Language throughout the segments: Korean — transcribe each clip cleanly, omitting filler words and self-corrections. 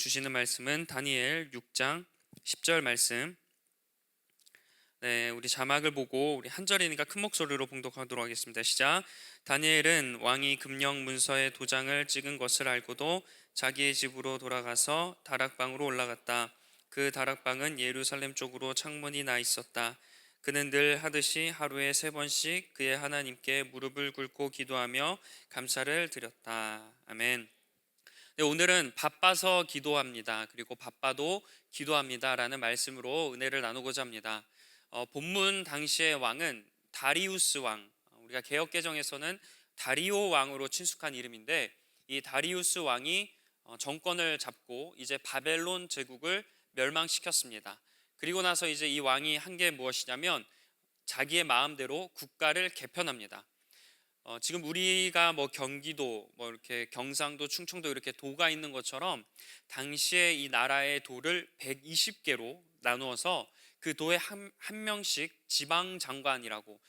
주시는 말씀은 다니엘 6장 10절 말씀. 우리 자막을 보고 우리 한 절이니까 큰 목소리로 봉독하도록 하겠습니다. 시작. 다니엘은 왕이 금령 문서에 도장을 찍은 것을 알고도 자기의 집으로 돌아가서 다락방으로 올라갔다. 그 다락방은 예루살렘 쪽으로 창문이 나 있었다. 그는 늘 하듯이 하루에 3번씩 그의 하나님께 무릎을 꿇고 기도하며 감사를 드렸다. 아멘. 오늘은 바빠서 기도합니다. 그리고 바빠도 기도합니다라는 말씀으로 은혜를 나누고자 합니다. 본문 당시의 왕은 다리우스 왕, 우리가 개역개정에서는 다리오 왕으로 친숙한 이름인데, 이 다리우스 왕이 정권을 잡고 이제 바벨론 제국을 멸망시켰습니다. 그리고 나서 이제 이 왕이 한 게 무엇이냐면 자기의 마음대로 국가를 개편합니다. 지금 우리가 뭐 경기도, 뭐 이렇게 경상도, 충청도 이렇게 도가 있는 것처럼 당시에 이 나라의 도를 120개로 나누어서 그 도에 한 명씩 지방 장관이라고,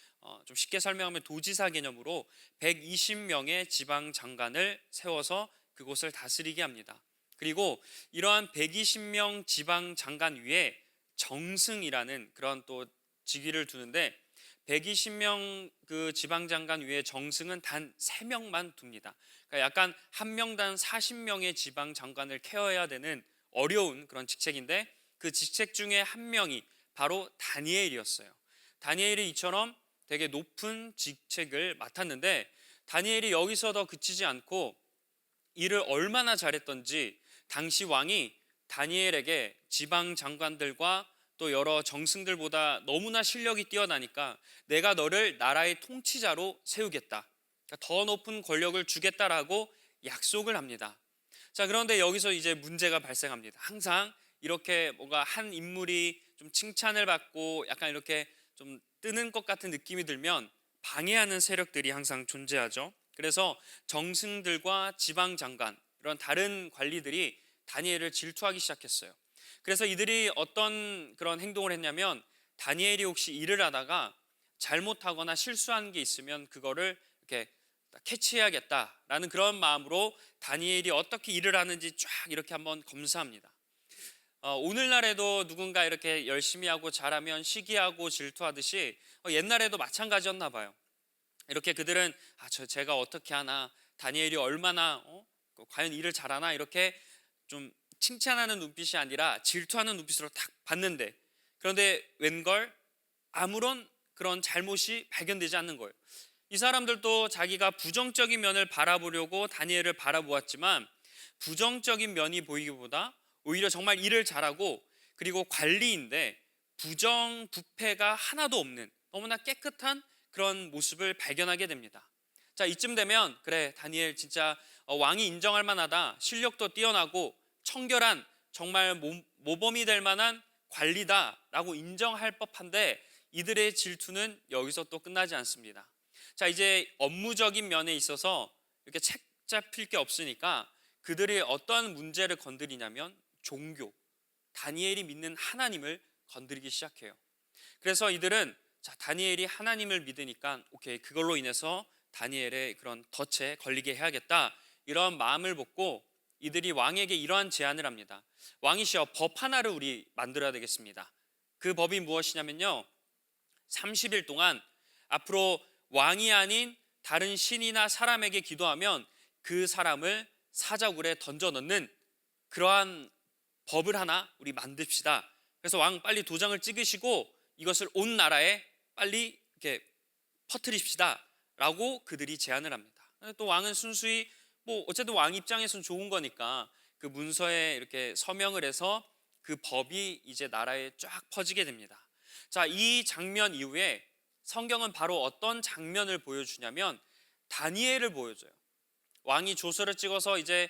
좀 쉽게 설명하면 도지사 개념으로 120명의 지방 장관을 세워서 그곳을 다스리게 합니다. 그리고 이러한 120명 지방 장관 위에 정승이라는 그런 또 직위를 두는데, 120명 그 지방장관 위에 정승은 단 3명만 둡니다. 그러니까 약간 한 명당 40명의 지방장관을 케어해야 되는 어려운 그런 직책인데, 그 직책 중에 한 명이 바로 다니엘이었어요. 다니엘이 이처럼 되게 높은 직책을 맡았는데, 다니엘이 여기서 더 그치지 않고 일을 얼마나 잘했던지 당시 왕이 다니엘에게 지방장관들과 또 여러 정승들보다 너무나 실력이 뛰어나니까 내가 너를 나라의 통치자로 세우겠다, 그러니까 더 높은 권력을 주겠다라고 약속을 합니다. 자, 그런데 여기서 이제 문제가 발생합니다. 항상 이렇게 뭔가 한 인물이 좀 칭찬을 받고 약간 이렇게 좀 뜨는 것 같은 느낌이 들면 방해하는 세력들이 항상 존재하죠. 그래서 정승들과 지방장관, 이런 다른 관리들이 다니엘을 질투하기 시작했어요. 그래서 이들이 어떤 그런 행동을 했냐면, 다니엘이 혹시 일을 하다가 잘못하거나 실수한 게 있으면 그거를 이렇게 캐치해야겠다라는 그런 마음으로 다니엘이 어떻게 일을 하는지 쫙 이렇게 한번 검사합니다. 오늘날에도 누군가 이렇게 열심히 하고 잘하면 시기하고 질투하듯이 옛날에도 마찬가지였나 봐요. 이렇게 그들은 제가 어떻게 하나, 다니엘이 얼마나 과연 일을 잘하나, 이렇게 좀 칭찬하는 눈빛이 아니라 질투하는 눈빛으로 딱 봤는데, 그런데 웬걸 아무런 그런 잘못이 발견되지 않는 거예요. 이 사람들도 자기가 부정적인 면을 바라보려고 다니엘을 바라보았지만, 부정적인 면이 보이기보다 오히려 정말 일을 잘하고 그리고 관리인데 부정부패가 하나도 없는 너무나 깨끗한 그런 모습을 발견하게 됩니다. 자, 이쯤 되면 그래, 다니엘 진짜 왕이 인정할 만하다, 실력도 뛰어나고 청결한 정말 모범이 될 만한 관리다라고 인정할 법한데, 이들의 질투는 여기서 또 끝나지 않습니다. 자, 이제 업무적인 면에 있어서 이렇게 책 잡힐 게 없으니까 그들이 어떤 문제를 건드리냐면 종교, 다니엘이 믿는 하나님을 건드리기 시작해요. 그래서 이들은 다니엘이 하나님을 믿으니까 오케이, 그걸로 인해서 다니엘의 그런 덫에 걸리게 해야겠다, 이런 마음을 먹고 이들이 왕에게 이러한 제안을 합니다. 왕이시여, 법 하나를 우리 만들어야 되겠습니다. 그 법이 무엇이냐면요, 30일 동안 앞으로 왕이 아닌 다른 신이나 사람에게 기도하면 그 사람을 사자굴에 던져 넣는 그러한 법을 하나 우리 만듭시다. 그래서 왕 빨리 도장을 찍으시고 이것을 온 나라에 빨리 이렇게 퍼뜨립시다 라고 그들이 제안을 합니다. 또 왕은 순수히 뭐 어쨌든 왕 입장에서는 좋은 거니까 그 문서에 이렇게 서명을 해서 그 법이 이제 나라에 쫙 퍼지게 됩니다. 자, 이 장면 이후에 성경은 바로 어떤 장면을 보여주냐면 다니엘을 보여줘요. 왕이 조서를 찍어서 이제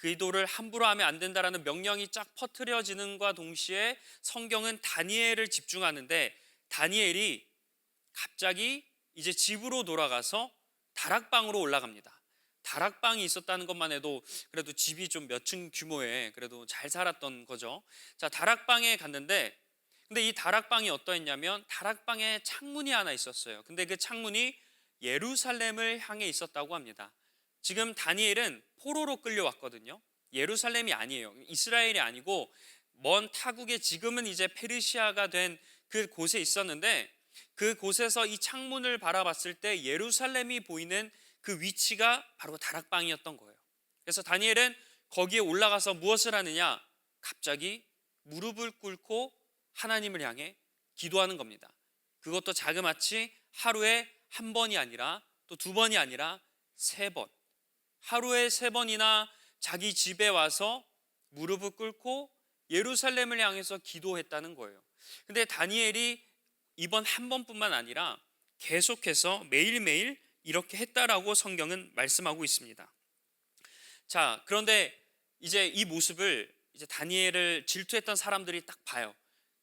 기도를 함부로 하면 안 된다라는 명령이 쫙 퍼뜨려지는과 동시에 성경은 다니엘을 집중하는데, 다니엘이 갑자기 이제 집으로 돌아가서 다락방으로 올라갑니다. 다락방이 있었다는 것만 해도 그래도 집이 좀 몇 층 규모의 그래도 잘 살았던 거죠. 자, 다락방에 갔는데, 근데 이 다락방이 어떠했냐면 다락방에 창문이 하나 있었어요. 근데 그 창문이 예루살렘을 향해 있었다고 합니다. 지금 다니엘은 포로로 끌려왔거든요. 예루살렘이 아니에요. 이스라엘이 아니고 먼 타국에 지금은 이제 페르시아가 된 그 곳에 있었는데, 그 곳에서 이 창문을 바라봤을 때 예루살렘이 보이는 그 위치가 바로 다락방이었던 거예요. 그래서 다니엘은 거기에 올라가서 무엇을 하느냐? 갑자기 무릎을 꿇고 하나님을 향해 기도하는 겁니다. 그것도 자그마치 하루에 한 번이 아니라 또 두 번이 아니라 세 번, 하루에 세 번이나 자기 집에 와서 무릎을 꿇고 예루살렘을 향해서 기도했다는 거예요. 근데 다니엘이 이번 한 번뿐만 아니라 계속해서 매일매일 이렇게 했다라고 성경은 말씀하고 있습니다. 자, 그런데 이제 이 모습을 이제 다니엘을 질투했던 사람들이 딱 봐요.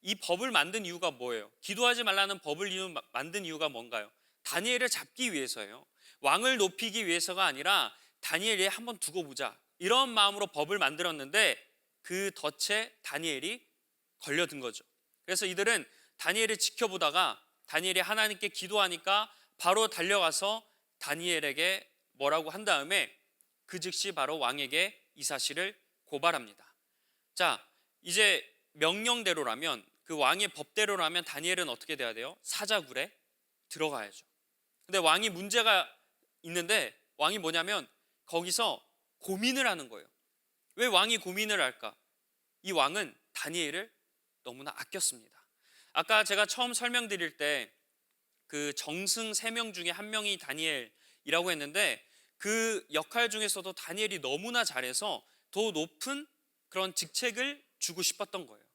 이 법을 만든 이유가 뭐예요? 기도하지 말라는 법을 만든 이유가 뭔가요? 다니엘을 잡기 위해서예요. 왕을 높이기 위해서가 아니라 다니엘이 한번 두고 보자, 이런 마음으로 법을 만들었는데 그 덫에 다니엘이 걸려든 거죠. 그래서 이들은 다니엘을 지켜보다가 다니엘이 하나님께 기도하니까 바로 달려가서 다니엘에게 뭐라고 한 다음에 그 즉시 바로 왕에게 이 사실을 고발합니다. 자, 이제 명령대로라면, 그 왕의 법대로라면 다니엘은 어떻게 돼야 돼요? 사자굴에 들어가야죠. 근데 왕이 문제가 있는데, 왕이 뭐냐면 거기서 고민을 하는 거예요. 왜 왕이 고민을 할까? 이 왕은 다니엘을 너무나 아꼈습니다. 아까 제가 처음 설명드릴 때 그 정승 3명 중에 한 명이 다니엘이라고 했는데, 그 역할 중에서도 다니엘이 너무나 잘해서 더 높은 그런 직책을 주고 싶었던 거예요.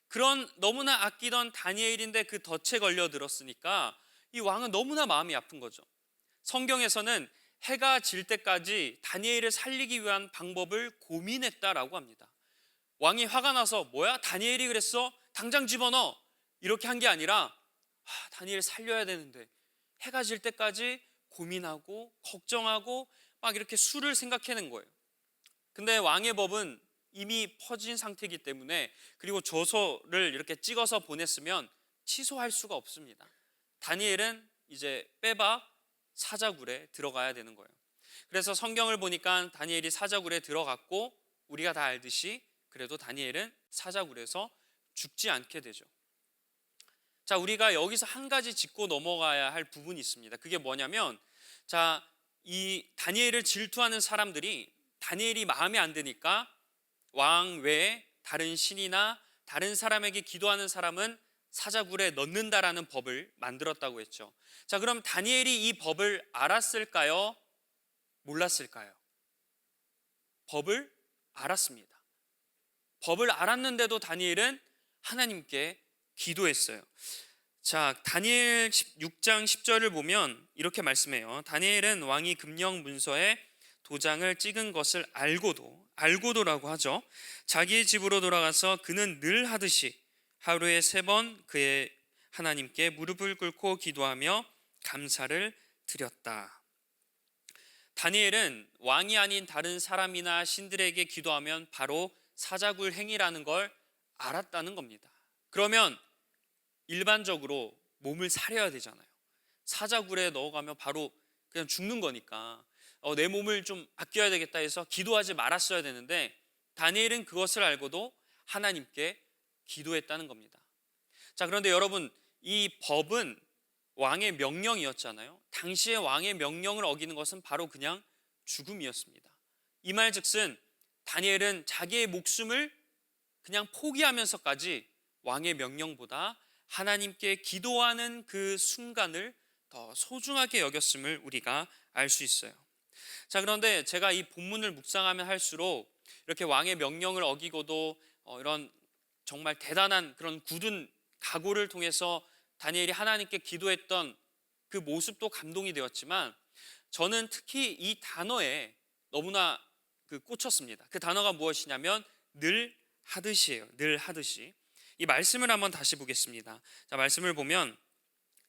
그런 너무나 아끼던 다니엘인데 그 덫에 걸려들었으니까 이 왕은 너무나 마음이 아픈 거죠. 성경에서는 해가 질 때까지 다니엘을 살리기 위한 방법을 고민했다라고 합니다. 왕이 화가 나서 뭐야? 다니엘이 그랬어? 당장 집어넣어! 이렇게 한 게 아니라 다니엘 살려야 되는데 해가 질 때까지 고민하고 걱정하고 막 이렇게 수를 생각해낸 거예요. 근데 왕의 법은 이미 퍼진 상태이기 때문에, 그리고 조서를 이렇게 찍어서 보냈으면 취소할 수가 없습니다. 다니엘은 이제 빼박 사자굴에 들어가야 되는 거예요. 그래서 성경을 보니까 다니엘이 사자굴에 들어갔고, 우리가 다 알듯이 그래도 다니엘은 사자굴에서 죽지 않게 되죠. 자, 우리가 여기서 한 가지 짚고 넘어가야 할 부분이 있습니다. 그게 뭐냐면, 자, 이 다니엘을 질투하는 사람들이 다니엘이 마음에 안 드니까 왕 외에 다른 신이나 다른 사람에게 기도하는 사람은 사자굴에 넣는다라는 법을 만들었다고 했죠. 자, 그럼 다니엘이 이 법을 알았을까요? 몰랐을까요? 법을 알았습니다. 법을 알았는데도 다니엘은 하나님께 기도했어요. 자, 다니엘 6장 10절을 보면 이렇게 말씀해요. 다니엘은 왕이 금령 문서에 도장을 찍은 것을 알고도라고 하죠. 자기의 집으로 돌아가서 그는 늘 하듯이 하루에 3번 그의 하나님께 무릎을 꿇고 기도하며 감사를 드렸다. 다니엘은 왕이 아닌 다른 사람이나 신들에게 기도하면 바로 사자굴 행위라는 걸 알았다는 겁니다. 그러면 일반적으로 몸을 사려야 되잖아요. 사자굴에 넣어가면 바로 그냥 죽는 거니까 내 몸을 좀 아껴야 되겠다 해서 기도하지 말았어야 되는데, 다니엘은 그것을 알고도 하나님께 기도했다는 겁니다. 자, 그런데 여러분, 이 법은 왕의 명령이었잖아요. 당시에 왕의 명령을 어기는 것은 바로 그냥 죽음이었습니다. 이 말즉슨 다니엘은 자기의 목숨을 그냥 포기하면서까지 왕의 명령보다 하나님께 기도하는 그 순간을 더 소중하게 여겼음을 우리가 알 수 있어요. 자, 그런데 제가 이 본문을 묵상하면 할수록 이렇게 왕의 명령을 어기고도 이런 정말 대단한 그런 굳은 각오를 통해서 다니엘이 하나님께 기도했던 그 모습도 감동이 되었지만, 저는 특히 이 단어에 너무나 꽂혔습니다. 그 단어가 무엇이냐면 늘 하듯이에요. 늘 하듯이. 이 말씀을 한번 다시 보겠습니다. 자, 말씀을 보면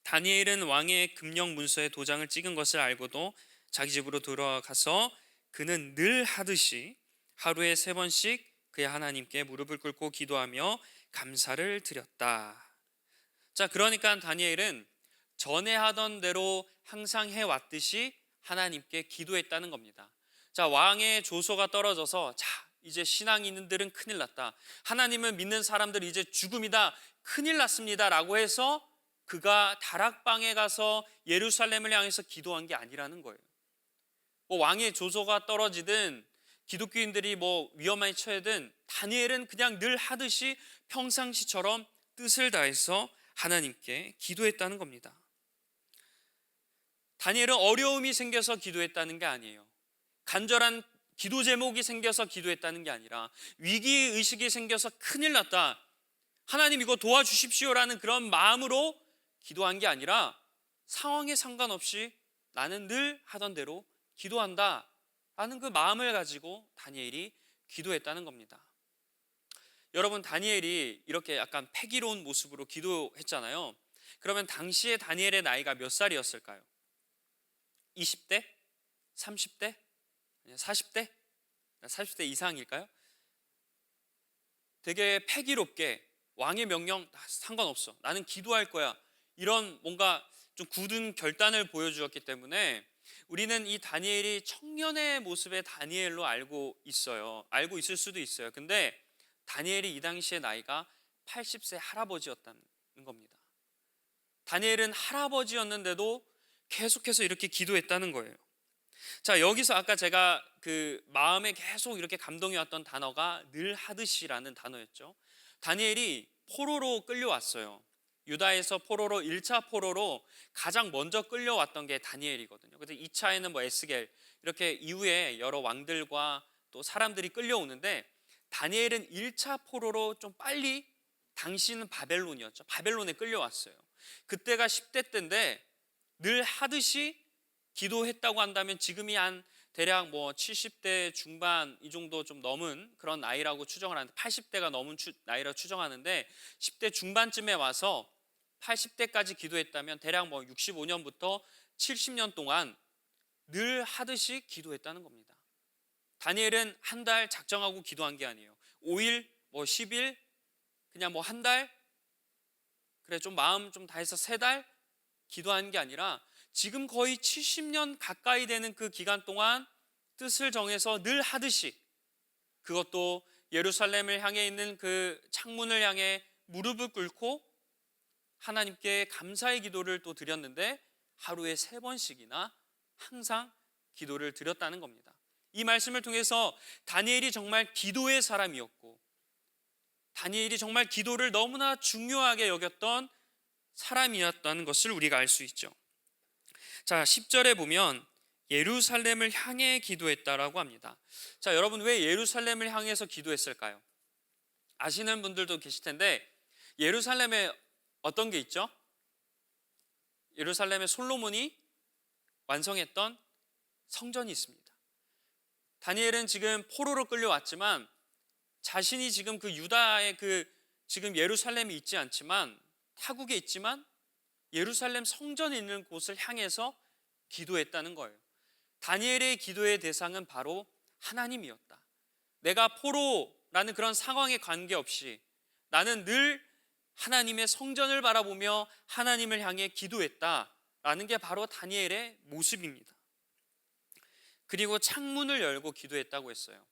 다니엘은 왕의 금령 문서에 도장을 찍은 것을 알고도 자기 집으로 돌아가서 그는 늘 하듯이 하루에 3번씩 그의 하나님께 무릎을 꿇고 기도하며 감사를 드렸다. 자, 그러니까 다니엘은 전에 하던 대로 항상 해왔듯이 하나님께 기도했다는 겁니다. 자, 왕의 조소가 떨어져서 자, 이제 신앙이 있는들은 큰일 났다. 하나님을 믿는 사람들 이제 죽음이다. 큰일 났습니다. 라고 해서 그가 다락방에 가서 예루살렘을 향해서 기도한 게 아니라는 거예요. 왕의 조소가 떨어지든 기독교인들이 위험에 처해든 다니엘은 그냥 늘 하듯이 평상시처럼 뜻을 다해서 하나님께 기도했다는 겁니다. 다니엘은 어려움이 생겨서 기도했다는 게 아니에요. 간절한 기도 제목이 생겨서 기도했다는 게 아니라 위기의식이 생겨서 큰일 났다, 하나님 이거 도와주십시오라는 그런 마음으로 기도한 게 아니라 상황에 상관없이 나는 늘 하던 대로 기도한다 라는 그 마음을 가지고 다니엘이 기도했다는 겁니다. 여러분, 다니엘이 이렇게 약간 패기로운 모습으로 기도했잖아요. 그러면 당시에 다니엘의 나이가 몇 살이었을까요? 20대? 30대? 40대? 40대 이상일까요? 되게 패기롭게 왕의 명령 상관없어, 나는 기도할 거야, 이런 뭔가 좀 굳은 결단을 보여주었기 때문에 우리는 이 다니엘이 청년의 모습의 다니엘로 알고 있을 수도 있어요. 근데 다니엘이 이 당시의 나이가 80세 할아버지였다는 겁니다. 다니엘은 할아버지였는데도 계속해서 이렇게 기도했다는 거예요. 자, 여기서 아까 제가 그 마음에 계속 이렇게 감동이 왔던 단어가 늘 하듯이라는 단어였죠. 다니엘이 포로로 끌려왔어요. 유다에서 포로로 1차 포로로 가장 먼저 끌려왔던 게 다니엘이거든요. 그래서 2차에는 에스겔, 이렇게 이후에 여러 왕들과 또 사람들이 끌려오는데 다니엘은 1차 포로로 좀 빨리, 당시는 바벨론이었죠. 바벨론에 끌려왔어요. 그때가 10대 때인데 늘 하듯이 기도했다고 한다면 지금이 한 대략 70대 중반 이 정도 좀 넘은 그런 나이라고 추정을 하는데, 80대가 넘은 나이라고 추정하는데 10대 중반쯤에 와서 80대까지 기도했다면 대략 65년부터 70년 동안 늘 하듯이 기도했다는 겁니다. 다니엘은 한 달 작정하고 기도한 게 아니에요. 5일, 10일, 그냥 한 달, 그래 좀 마음 좀 다해서 3달 기도한 게 아니라 지금 거의 70년 가까이 되는 그 기간 동안 뜻을 정해서 늘 하듯이, 그것도 예루살렘을 향해 있는 그 창문을 향해 무릎을 꿇고 하나님께 감사의 기도를 또 드렸는데 하루에 3번씩이나 항상 기도를 드렸다는 겁니다. 이 말씀을 통해서 다니엘이 정말 기도의 사람이었고, 다니엘이 정말 기도를 너무나 중요하게 여겼던 사람이었다는 것을 우리가 알 수 있죠. 자, 10절에 보면 예루살렘을 향해 기도했다라고 합니다. 자, 여러분, 왜 예루살렘을 향해서 기도했을까요? 아시는 분들도 계실 텐데 예루살렘에 어떤 게 있죠? 예루살렘에 솔로몬이 완성했던 성전이 있습니다. 다니엘은 지금 포로로 끌려왔지만 자신이 지금 그 유다의 지금 예루살렘이 있지 않지만 타국에 있지만 예루살렘 성전이 있는 곳을 향해서 기도했다는 거예요. 다니엘의 기도의 대상은 바로 하나님이었다. 내가 포로라는 그런 상황에 관계없이 나는 늘 하나님의 성전을 바라보며 하나님을 향해 기도했다라는 게 바로 다니엘의 모습입니다. 그리고 창문을 열고 기도했다고 했어요.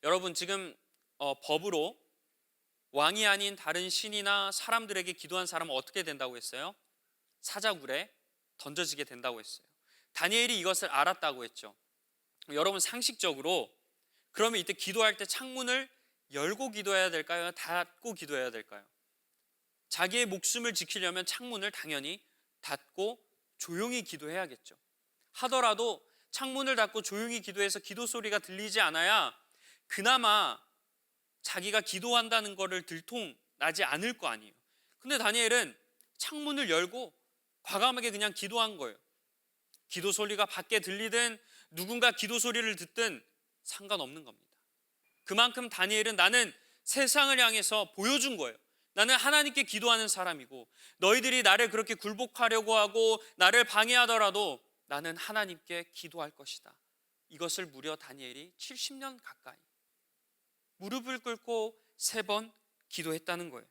여러분, 지금 법으로 왕이 아닌 다른 신이나 사람들에게 기도한 사람은 어떻게 된다고 했어요? 사자굴에 던져지게 된다고 했어요. 다니엘이 이것을 알았다고 했죠. 여러분, 상식적으로 그러면 이때 기도할 때 창문을 열고 기도해야 될까요? 닫고 기도해야 될까요? 자기의 목숨을 지키려면 창문을 당연히 닫고 조용히 기도해야겠죠. 하더라도 창문을 닫고 조용히 기도해서 기도 소리가 들리지 않아야 그나마 자기가 기도한다는 것을 들통나지 않을 거 아니에요. 근데 다니엘은 창문을 열고 과감하게 그냥 기도한 거예요. 기도 소리가 밖에 들리든 누군가 기도 소리를 듣든 상관없는 겁니다. 그만큼 다니엘은 나는 세상을 향해서 보여준 거예요. 나는 하나님께 기도하는 사람이고, 너희들이 나를 그렇게 굴복하려고 하고 나를 방해하더라도 나는 하나님께 기도할 것이다. 이것을 무려 다니엘이 70년 가까이 무릎을 꿇고 3번 기도했다는 거예요.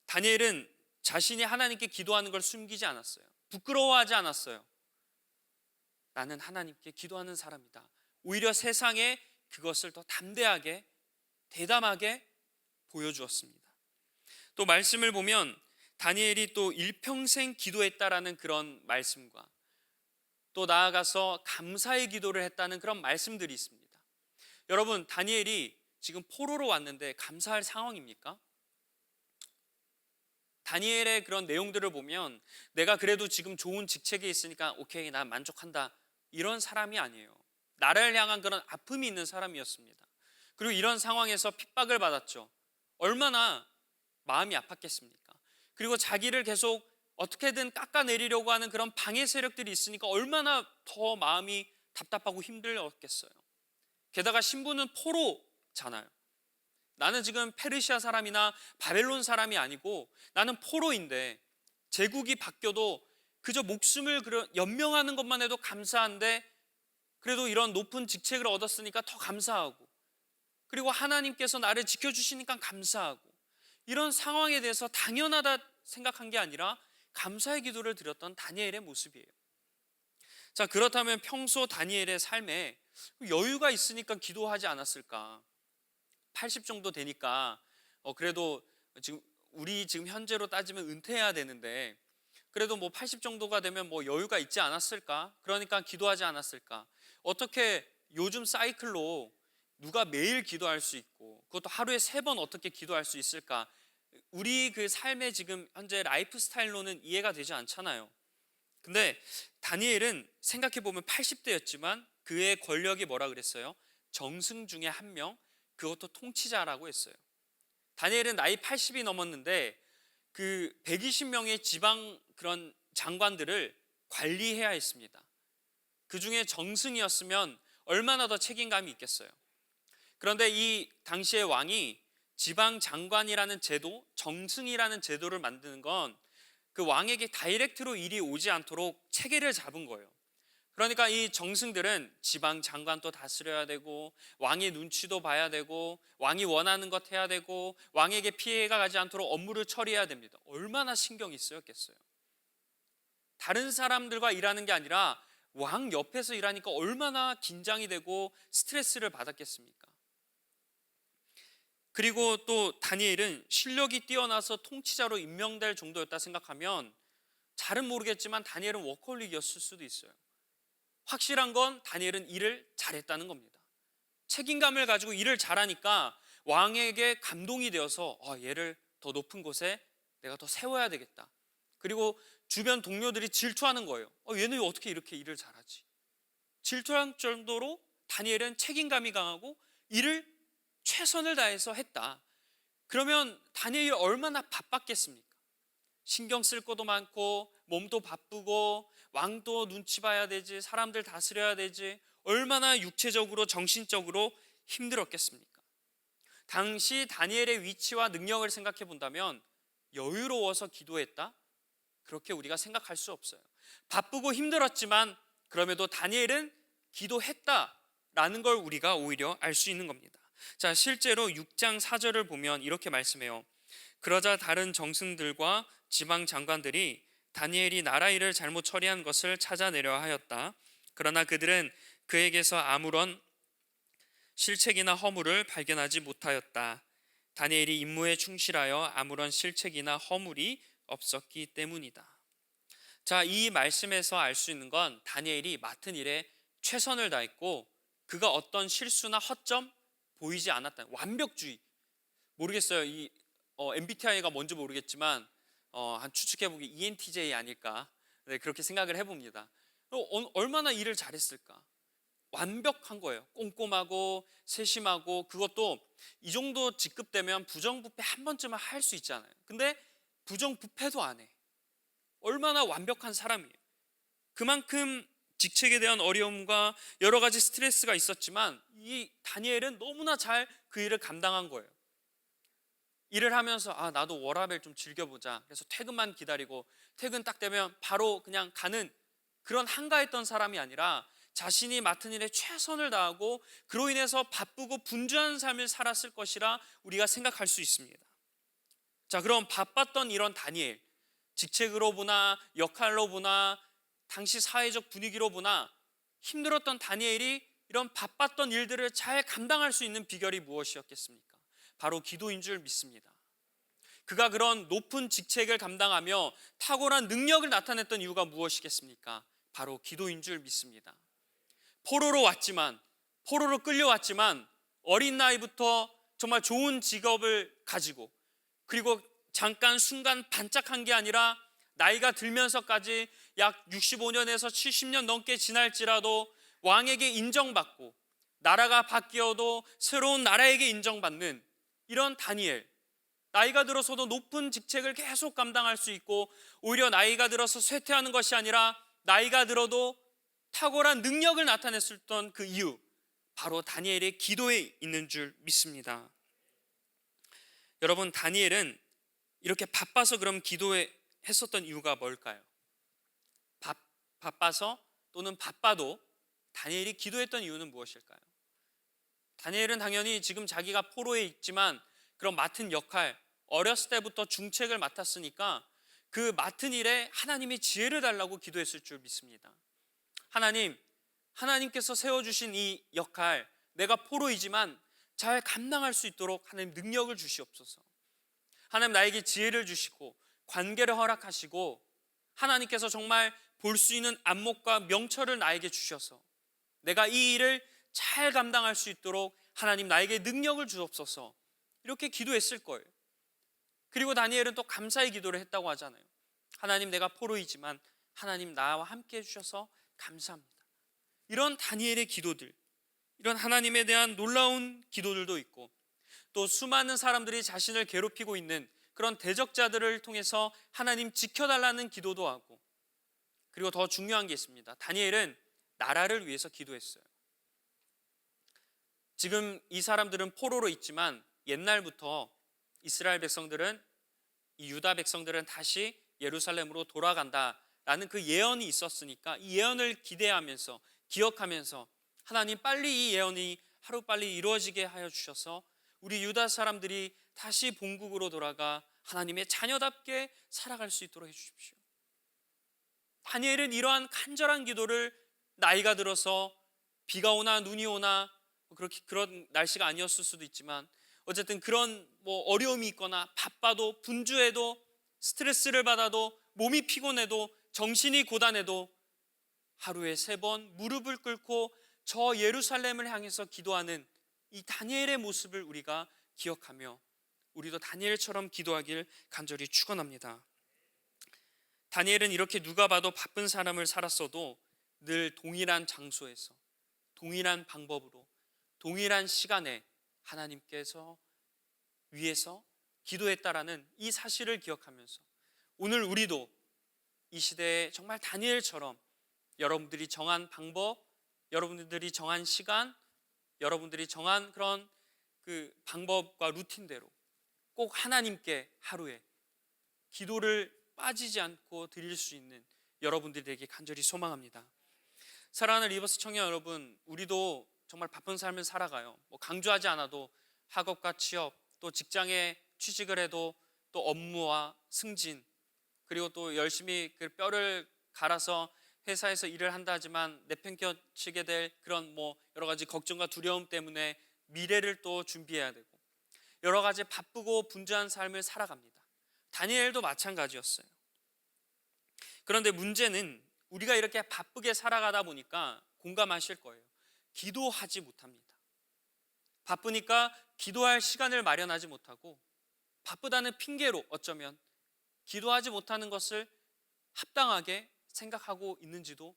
다니엘은 자신이 하나님께 기도하는 걸 숨기지 않았어요. 부끄러워하지 않았어요. 나는 하나님께 기도하는 사람이다. 오히려 세상에 그것을 더 담대하게 대담하게 보여주었습니다. 또 말씀을 보면 다니엘이 또 일평생 기도했다라는 그런 말씀과 또 나아가서 감사의 기도를 했다는 그런 말씀들이 있습니다. 여러분, 다니엘이 지금 포로로 왔는데 감사할 상황입니까? 다니엘의 그런 내용들을 보면 내가 그래도 지금 좋은 직책에 있으니까 오케이, 난 만족한다, 이런 사람이 아니에요. 나라를 향한 그런 아픔이 있는 사람이었습니다. 그리고 이런 상황에서 핍박을 받았죠. 얼마나 마음이 아팠겠습니까? 그리고 자기를 계속 어떻게든 깎아내리려고 하는 그런 방해 세력들이 있으니까 얼마나 더 마음이 답답하고 힘들었겠어요. 게다가 신부는 포로잖아요. 나는 지금 페르시아 사람이나 바벨론 사람이 아니고 나는 포로인데 제국이 바뀌어도 그저 목숨을 연명하는 것만 해도 감사한데 그래도 이런 높은 직책을 얻었으니까 더 감사하고, 그리고 하나님께서 나를 지켜주시니까 감사하고, 이런 상황에 대해서 당연하다 생각한 게 아니라 감사의 기도를 드렸던 다니엘의 모습이에요. 자, 그렇다면 평소 다니엘의 삶에 여유가 있으니까 기도하지 않았을까? 80 정도 되니까 그래도 우리 지금 현재로 따지면 은퇴해야 되는데 그래도 80 정도가 되면 여유가 있지 않았을까? 그러니까 기도하지 않았을까? 어떻게 요즘 사이클로 누가 매일 기도할 수 있고 그것도 하루에 3번 어떻게 기도할 수 있을까? 우리 그 삶의 지금 현재 라이프 스타일로는 이해가 되지 않잖아요. 근데 다니엘은 생각해보면 80대였지만 그의 권력이 뭐라 그랬어요? 정승 중에 한 명, 그것도 통치자라고 했어요. 다니엘은 나이 80이 넘었는데 그 120명의 지방 그런 장관들을 관리해야 했습니다. 그 중에 정승이었으면 얼마나 더 책임감이 있겠어요. 그런데 이 당시의 왕이 지방 장관이라는 제도, 정승이라는 제도를 만드는 건 그 왕에게 다이렉트로 일이 오지 않도록 체계를 잡은 거예요. 그러니까 이 정승들은 지방 장관도 다스려야 되고 왕의 눈치도 봐야 되고 왕이 원하는 것 해야 되고 왕에게 피해가 가지 않도록 업무를 처리해야 됩니다. 얼마나 신경이 쓰였겠어요. 다른 사람들과 일하는 게 아니라 왕 옆에서 일하니까 얼마나 긴장이 되고 스트레스를 받았겠습니까? 그리고 또 다니엘은 실력이 뛰어나서 통치자로 임명될 정도였다 생각하면 잘은 모르겠지만 다니엘은 워커홀릭이었을 수도 있어요. 확실한 건 다니엘은 일을 잘했다는 겁니다. 책임감을 가지고 일을 잘하니까 왕에게 감동이 되어서 얘를 더 높은 곳에 내가 더 세워야 되겠다. 그리고 주변 동료들이 질투하는 거예요. 얘는 어떻게 이렇게 일을 잘하지? 질투할 정도로 다니엘은 책임감이 강하고 일을 최선을 다해서 했다. 그러면 다니엘이 얼마나 바빴겠습니까? 신경 쓸 것도 많고 몸도 바쁘고 왕도 눈치 봐야 되지, 사람들 다스려야 되지, 얼마나 육체적으로 정신적으로 힘들었겠습니까? 당시 다니엘의 위치와 능력을 생각해 본다면 여유로워서 기도했다? 그렇게 우리가 생각할 수 없어요. 바쁘고 힘들었지만 그럼에도 다니엘은 기도했다라는 걸 우리가 오히려 알 수 있는 겁니다. 자, 실제로 6장 4절을 보면 이렇게 말씀해요. 그러자 다른 정승들과 지방 장관들이 다니엘이 나라 일을 잘못 처리한 것을 찾아내려 하였다. 그러나 그들은 그에게서 아무런 실책이나 허물을 발견하지 못하였다. 다니엘이 임무에 충실하여 아무런 실책이나 허물이 없었기 때문이다. 자, 이 말씀에서 알 수 있는 건 다니엘이 맡은 일에 최선을 다했고 그가 어떤 실수나 허점 보이지 않았다. 완벽주의. 모르겠어요. 이 MBTI가 뭔지 모르겠지만 한 추측해보기 ENTJ 아닐까, 네, 그렇게 생각을 해봅니다. 얼마나 일을 잘했을까? 완벽한 거예요. 꼼꼼하고 세심하고, 그것도 이 정도 직급되면 부정부패 한 번쯤은 할 수 있잖아요. 근데 부정부패도 안 해. 얼마나 완벽한 사람이에요. 그만큼 직책에 대한 어려움과 여러 가지 스트레스가 있었지만 이 다니엘은 너무나 잘 그 일을 감당한 거예요. 일을 하면서 나도 워라밸 좀 즐겨보자. 그래서 퇴근만 기다리고 퇴근 딱 되면 바로 그냥 가는 그런 한가했던 사람이 아니라 자신이 맡은 일에 최선을 다하고 그로 인해서 바쁘고 분주한 삶을 살았을 것이라 우리가 생각할 수 있습니다. 자, 그럼 바빴던 이런 다니엘, 직책으로 보나 역할로 보나 당시 사회적 분위기로 보나 힘들었던 다니엘이 이런 바빴던 일들을 잘 감당할 수 있는 비결이 무엇이었겠습니까? 바로 기도인 줄 믿습니다. 그가 그런 높은 직책을 감당하며 탁월한 능력을 나타냈던 이유가 무엇이겠습니까? 바로 기도인 줄 믿습니다. 포로로 끌려왔지만 어린 나이부터 정말 좋은 직업을 가지고, 그리고 잠깐 순간 반짝한 게 아니라 나이가 들면서까지 약 65년에서 70년 넘게 지날지라도 왕에게 인정받고, 나라가 바뀌어도 새로운 나라에게 인정받는 이런 다니엘, 나이가 들어서도 높은 직책을 계속 감당할 수 있고, 오히려 나이가 들어서 쇠퇴하는 것이 아니라 나이가 들어도 탁월한 능력을 나타냈었던 그 이유, 바로 다니엘의 기도에 있는 줄 믿습니다. 여러분, 다니엘은 이렇게 바빠서 그럼 기도했었던 이유가 뭘까요? 바빠서 또는 바빠도 다니엘이 기도했던 이유는 무엇일까요? 다니엘은 당연히 지금 자기가 포로에 있지만 그런 맡은 역할, 어렸을 때부터 중책을 맡았으니까 그 맡은 일에 하나님이 지혜를 달라고 기도했을 줄 믿습니다. 하나님께서 세워주신 이 역할, 내가 포로이지만 잘 감당할 수 있도록 하나님 능력을 주시옵소서. 하나님 나에게 지혜를 주시고 관계를 허락하시고, 하나님께서 정말 볼 수 있는 안목과 명철을 나에게 주셔서 내가 이 일을 잘 감당할 수 있도록 하나님 나에게 능력을 주옵소서, 이렇게 기도했을 거예요. 그리고 다니엘은 또 감사의 기도를 했다고 하잖아요. 하나님, 내가 포로이지만 하나님 나와 함께 해주셔서 감사합니다. 이런 다니엘의 기도들, 이런 하나님에 대한 놀라운 기도들도 있고, 또 수많은 사람들이 자신을 괴롭히고 있는 그런 대적자들을 통해서 하나님 지켜달라는 기도도 하고, 그리고 더 중요한 게 있습니다. 다니엘은 나라를 위해서 기도했어요. 지금 이 사람들은 포로로 있지만 옛날부터 이스라엘 백성들은, 이 유다 백성들은 다시 예루살렘으로 돌아간다라는 그 예언이 있었으니까 이 예언을 기대하면서, 기억하면서 하나님 빨리 이 예언이 하루빨리 이루어지게 하여 주셔서 우리 유다 사람들이 다시 본국으로 돌아가 하나님의 자녀답게 살아갈 수 있도록 해주십시오. 다니엘은 이러한 간절한 기도를 나이가 들어서 비가 오나 눈이 오나, 그런 날씨가 아니었을 수도 있지만 어쨌든 그런 어려움이 있거나 바빠도 분주해도 스트레스를 받아도 몸이 피곤해도 정신이 고단해도 하루에 3번 무릎을 꿇고 저 예루살렘을 향해서 기도하는 이 다니엘의 모습을 우리가 기억하며 우리도 다니엘처럼 기도하길 간절히 축원합니다. 다니엘은 이렇게 누가 봐도 바쁜 사람을 살았어도 늘 동일한 장소에서, 동일한 방법으로, 동일한 시간에 하나님께서 위해서 기도했다라는 이 사실을 기억하면서 오늘 우리도 이 시대에 정말 다니엘처럼 여러분들이 정한 방법, 여러분들이 정한 시간, 여러분들이 정한 그런 그 방법과 루틴대로 꼭 하나님께 하루에 기도를 빠지지 않고 드릴 수 있는 여러분들이 되게 간절히 소망합니다. 사랑하는 리버스 청년 여러분, 우리도 정말 바쁜 삶을 살아가요. 강조하지 않아도 학업과 취업, 또 직장에 취직을 해도 또 업무와 승진, 그리고 또 열심히 그 뼈를 갈아서 회사에서 일을 한다 하지만 내팽겨치게 될 그런 여러 가지 걱정과 두려움 때문에 미래를 또 준비해야 되고 여러 가지 바쁘고 분주한 삶을 살아갑니다. 다니엘도 마찬가지였어요. 그런데 문제는 우리가 이렇게 바쁘게 살아가다 보니까 공감하실 거예요. 기도하지 못합니다. 바쁘니까 기도할 시간을 마련하지 못하고 바쁘다는 핑계로 어쩌면 기도하지 못하는 것을 합당하게 생각하고 있는지도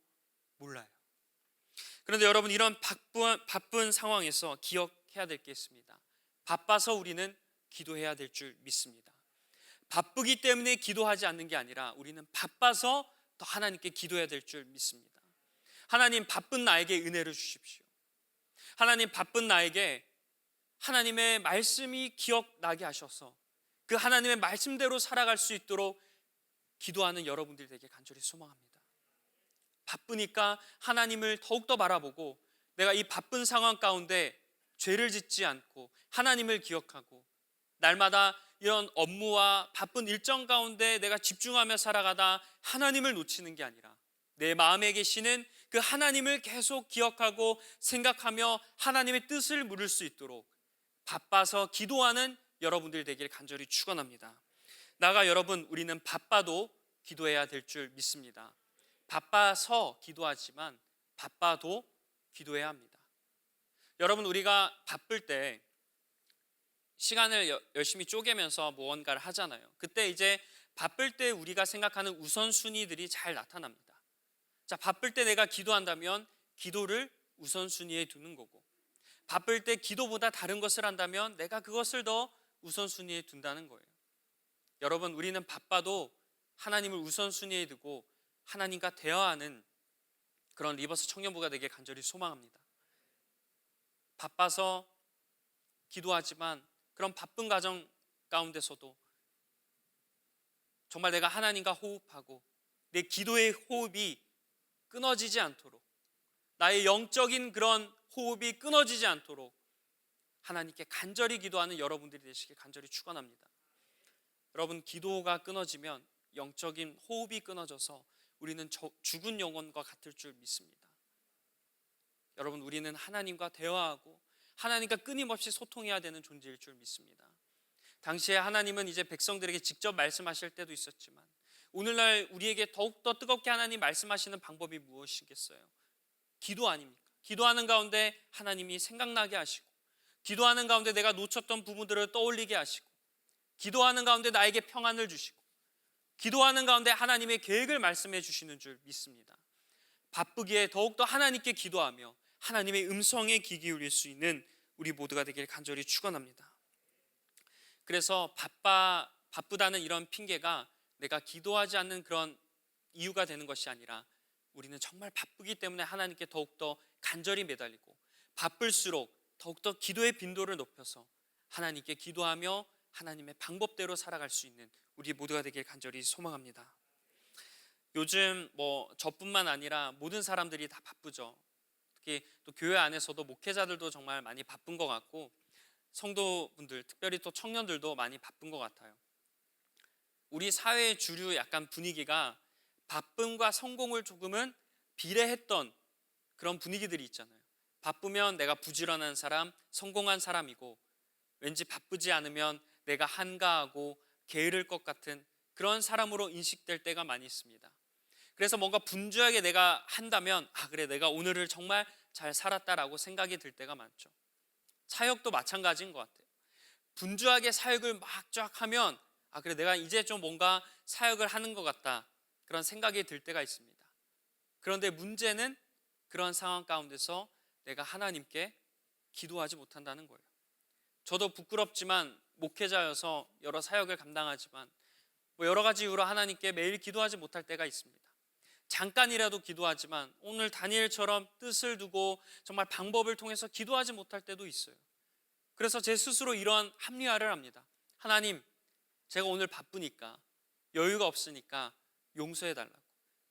몰라요. 그런데 여러분, 이런 바쁜 상황에서 기억해야 될 게 있습니다. 바빠서 우리는 기도해야 될 줄 믿습니다. 바쁘기 때문에 기도하지 않는 게 아니라 우리는 바빠서 더 하나님께 기도해야 될 줄 믿습니다. 하나님, 바쁜 나에게 은혜를 주십시오. 하나님, 바쁜 나에게 하나님의 말씀이 기억나게 하셔서 그 하나님의 말씀대로 살아갈 수 있도록 기도하는 여러분들이 되게 간절히 소망합니다. 바쁘니까 하나님을 더욱더 바라보고 내가 이 바쁜 상황 가운데 죄를 짓지 않고 하나님을 기억하고 날마다 이런 업무와 바쁜 일정 가운데 내가 집중하며 살아가다 하나님을 놓치는 게 아니라 내 마음에 계시는 그 하나님을 계속 기억하고 생각하며 하나님의 뜻을 물을 수 있도록 바빠서 기도하는 여러분들이 되길 간절히 축원합니다. 나아가 여러분, 우리는 바빠도 기도해야 될 줄 믿습니다. 바빠서 기도하지만 바빠도 기도해야 합니다. 여러분, 우리가 바쁠 때 시간을 열심히 쪼개면서 무언가를 하잖아요. 그때 이제 바쁠 때 우리가 생각하는 우선순위들이 잘 나타납니다. 자, 바쁠 때 내가 기도한다면 기도를 우선순위에 두는 거고, 바쁠 때 기도보다 다른 것을 한다면 내가 그것을 더 우선순위에 둔다는 거예요. 여러분, 우리는 바빠도 하나님을 우선순위에 두고 하나님과 대화하는 그런 리버스 청년부가 되길 간절히 소망합니다. 바빠서 기도하지만 그런 바쁜 가정 가운데서도 정말 내가 하나님과 호흡하고 내 기도의 호흡이 끊어지지 않도록, 나의 영적인 그런 호흡이 끊어지지 않도록 하나님께 간절히 기도하는 여러분들이 되시길 간절히 축원합니다. 여러분, 기도가 끊어지면 영적인 호흡이 끊어져서 우리는 죽은 영혼과 같을 줄 믿습니다. 여러분, 우리는 하나님과 대화하고 하나님과 끊임없이 소통해야 되는 존재일 줄 믿습니다. 당시에 하나님은 이제 백성들에게 직접 말씀하실 때도 있었지만 오늘날 우리에게 더욱더 뜨겁게 하나님 말씀하시는 방법이 무엇이겠어요? 기도 아닙니까? 기도하는 가운데 하나님이 생각나게 하시고, 기도하는 가운데 내가 놓쳤던 부분들을 떠올리게 하시고, 기도하는 가운데 나에게 평안을 주시고, 기도하는 가운데 하나님의 계획을 말씀해 주시는 줄 믿습니다. 바쁘기에 더욱더 하나님께 기도하며 하나님의 음성에 귀 기울일 수 있는 우리 모두가 되길 간절히 축원합니다. 그래서 바쁘다는 이런 핑계가 내가 기도하지 않는 그런 이유가 되는 것이 아니라, 우리는 정말 바쁘기 때문에 하나님께 더욱더 간절히 매달리고 바쁠수록 더욱더 기도의 빈도를 높여서 하나님께 기도하며 하나님의 방법대로 살아갈 수 있는 우리 모두가 되길 간절히 소망합니다. 요즘 저뿐만 아니라 모든 사람들이 다 바쁘죠. 특히 또 교회 안에서도 목회자들도 정말 많이 바쁜 것 같고, 성도분들, 특별히 또 청년들도 많이 바쁜 것 같아요. 우리 사회의 주류 약간 분위기가 바쁨과 성공을 조금은 비례했던 그런 분위기들이 있잖아요. 바쁘면 내가 부지런한 사람, 성공한 사람이고, 왠지 바쁘지 않으면 내가 한가하고 게으를 것 같은 그런 사람으로 인식될 때가 많이 있습니다. 그래서 뭔가 분주하게 내가 한다면 그래, 내가 오늘을 정말 잘 살았다라고 생각이 들 때가 많죠. 사역도 마찬가지인 것 같아요. 분주하게 사역을 막 쫙 하면 그래, 내가 이제 좀 뭔가 사역을 하는 것 같다, 그런 생각이 들 때가 있습니다. 그런데 문제는 그런 상황 가운데서 내가 하나님께 기도하지 못한다는 거예요. 저도 부끄럽지만 목회자여서 여러 사역을 감당하지만 여러 가지 이유로 하나님께 매일 기도하지 못할 때가 있습니다. 잠깐이라도 기도하지만 오늘 다니엘처럼 뜻을 두고 정말 방법을 통해서 기도하지 못할 때도 있어요. 그래서 제 스스로 이러한 합리화를 합니다. 하나님, 제가 오늘 바쁘니까, 여유가 없으니까 용서해 달라고.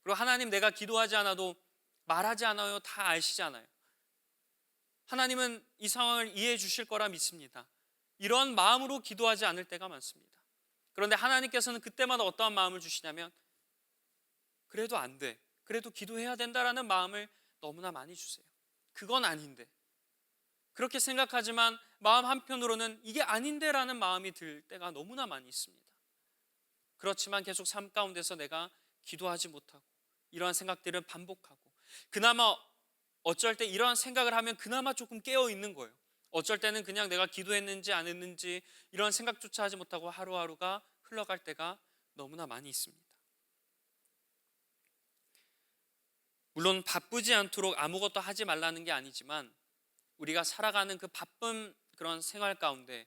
그리고 하나님, 내가 기도하지 않아도 말하지 않아요, 다 아시잖아요. 하나님은 이 상황을 이해해 주실 거라 믿습니다. 이런 마음으로 기도하지 않을 때가 많습니다. 그런데 하나님께서는 그때마다 어떠한 마음을 주시냐면, 그래도 안 돼, 그래도 기도해야 된다라는 마음을 너무나 많이 주세요. 그건 아닌데, 그렇게 생각하지만 마음 한편으로는 이게 아닌데라는 마음이 들 때가 너무나 많이 있습니다. 그렇지만 계속 삶 가운데서 내가 기도하지 못하고 이러한 생각들을 반복하고, 그나마 어쩔 때 이러한 생각을 하면 그나마 조금 깨어 있는 거예요. 어쩔 때는 그냥 내가 기도했는지 안 했는지 이런 생각조차 하지 못하고 하루하루가 흘러갈 때가 너무나 많이 있습니다. 물론 바쁘지 않도록 아무것도 하지 말라는 게 아니지만, 우리가 살아가는 그 바쁜 그런 생활 가운데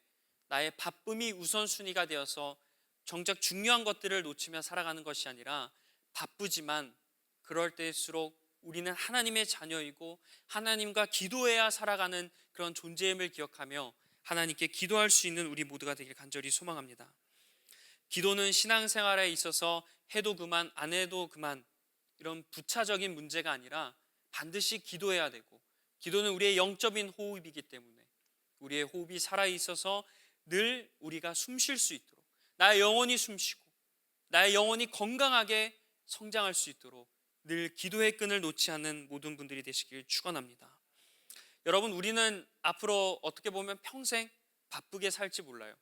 나의 바쁨이 우선순위가 되어서 정작 중요한 것들을 놓치며 살아가는 것이 아니라, 바쁘지만 그럴 때일수록 우리는 하나님의 자녀이고 하나님과 기도해야 살아가는 그런 존재임을 기억하며 하나님께 기도할 수 있는 우리 모두가 되길 간절히 소망합니다. 기도는 신앙생활에 있어서 해도 그만 안 해도 그만 이런 부차적인 문제가 아니라 반드시 기도해야 되고, 기도는 우리의 영적인 호흡이기 때문에 우리의 호흡이 살아있어서 늘 우리가 숨 쉴 수 있도록, 나의 영혼이 숨쉬고 나의 영혼이 건강하게 성장할 수 있도록 늘 기도의 끈을 놓지 않는 모든 분들이 되시길 축원합니다. 여러분, 우리는 앞으로 어떻게 보면 평생 바쁘게 살지 몰라요.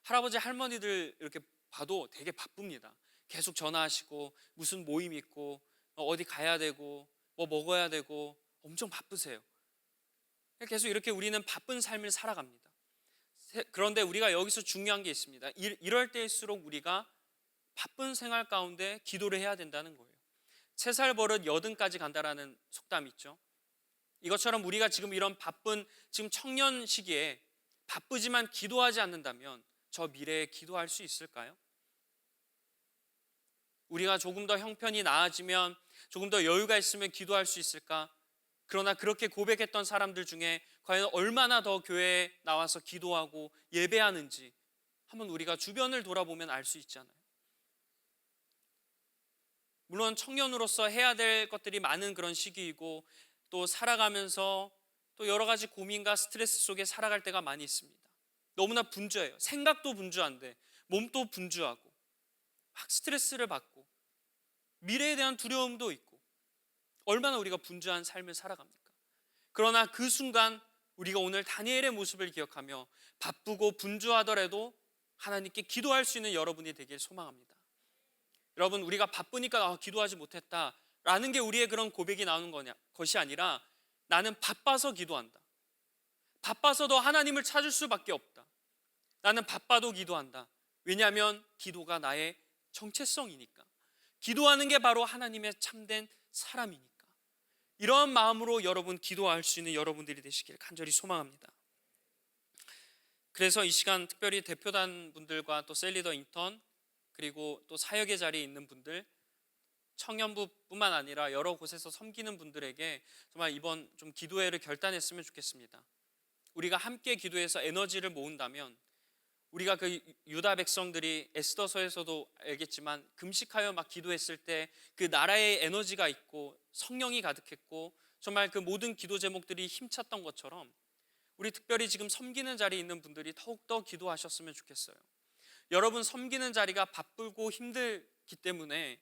할아버지 할머니들 이렇게 봐도 되게 바쁩니다. 계속 전화하시고 무슨 모임 있고 어디 가야 되고 뭐 먹어야 되고 엄청 바쁘세요. 계속 이렇게 우리는 바쁜 삶을 살아갑니다. 그런데 우리가 여기서 중요한 게 있습니다. 이럴 때일수록 우리가 바쁜 생활 가운데 기도를 해야 된다는 거예요. 3살 버릇 80까지 간다라는 속담이 있죠. 이것처럼 우리가 지금 이런 바쁜 지금 청년 시기에 바쁘지만 기도하지 않는다면 저 미래에 기도할 수 있을까요? 우리가 조금 더 형편이 나아지면 조금 더 여유가 있으면 기도할 수 있을까? 그러나 그렇게 고백했던 사람들 중에 과연 얼마나 더 교회에 나와서 기도하고 예배하는지 한번 우리가 주변을 돌아보면 알 수 있잖아요. 물론 청년으로서 해야 될 것들이 많은 그런 시기이고 또 살아가면서 또 여러 가지 고민과 스트레스 속에 살아갈 때가 많이 있습니다. 너무나 분주해요. 생각도 분주한데 몸도 분주하고 막 스트레스를 받고 미래에 대한 두려움도 있고 얼마나 우리가 분주한 삶을 살아갑니까? 그러나 그 순간 우리가 오늘 다니엘의 모습을 기억하며 바쁘고 분주하더라도 하나님께 기도할 수 있는 여러분이 되길 소망합니다. 여러분, 우리가 바쁘니까 기도하지 못했다라는 게 우리의 그런 고백이 나오는 것이 아니라 나는 바빠서 기도한다. 바빠서도 하나님을 찾을 수밖에 없다. 나는 바빠도 기도한다. 왜냐하면 기도가 나의 정체성이니까. 기도하는 게 바로 하나님의 참된 사람이니까. 이러한 마음으로 여러분 기도할 수 있는 여러분들이 되시길 간절히 소망합니다. 그래서 이 시간 특별히 대표단 분들과 또 셀리더 인턴 그리고 또 사역의 자리에 있는 분들, 청년부뿐만 아니라 여러 곳에서 섬기는 분들에게 정말 이번 좀 기도회를 결단했으면 좋겠습니다. 우리가 함께 기도해서 에너지를 모은다면 우리가 그 유다 백성들이 에스더서에서도 알겠지만 금식하여 막 기도했을 때 그 나라의 에너지가 있고 성령이 가득했고 정말 그 모든 기도 제목들이 힘찼던 것처럼 우리 특별히 지금 섬기는 자리에 있는 분들이 더욱더 기도하셨으면 좋겠어요. 여러분, 섬기는 자리가 바쁘고 힘들기 때문에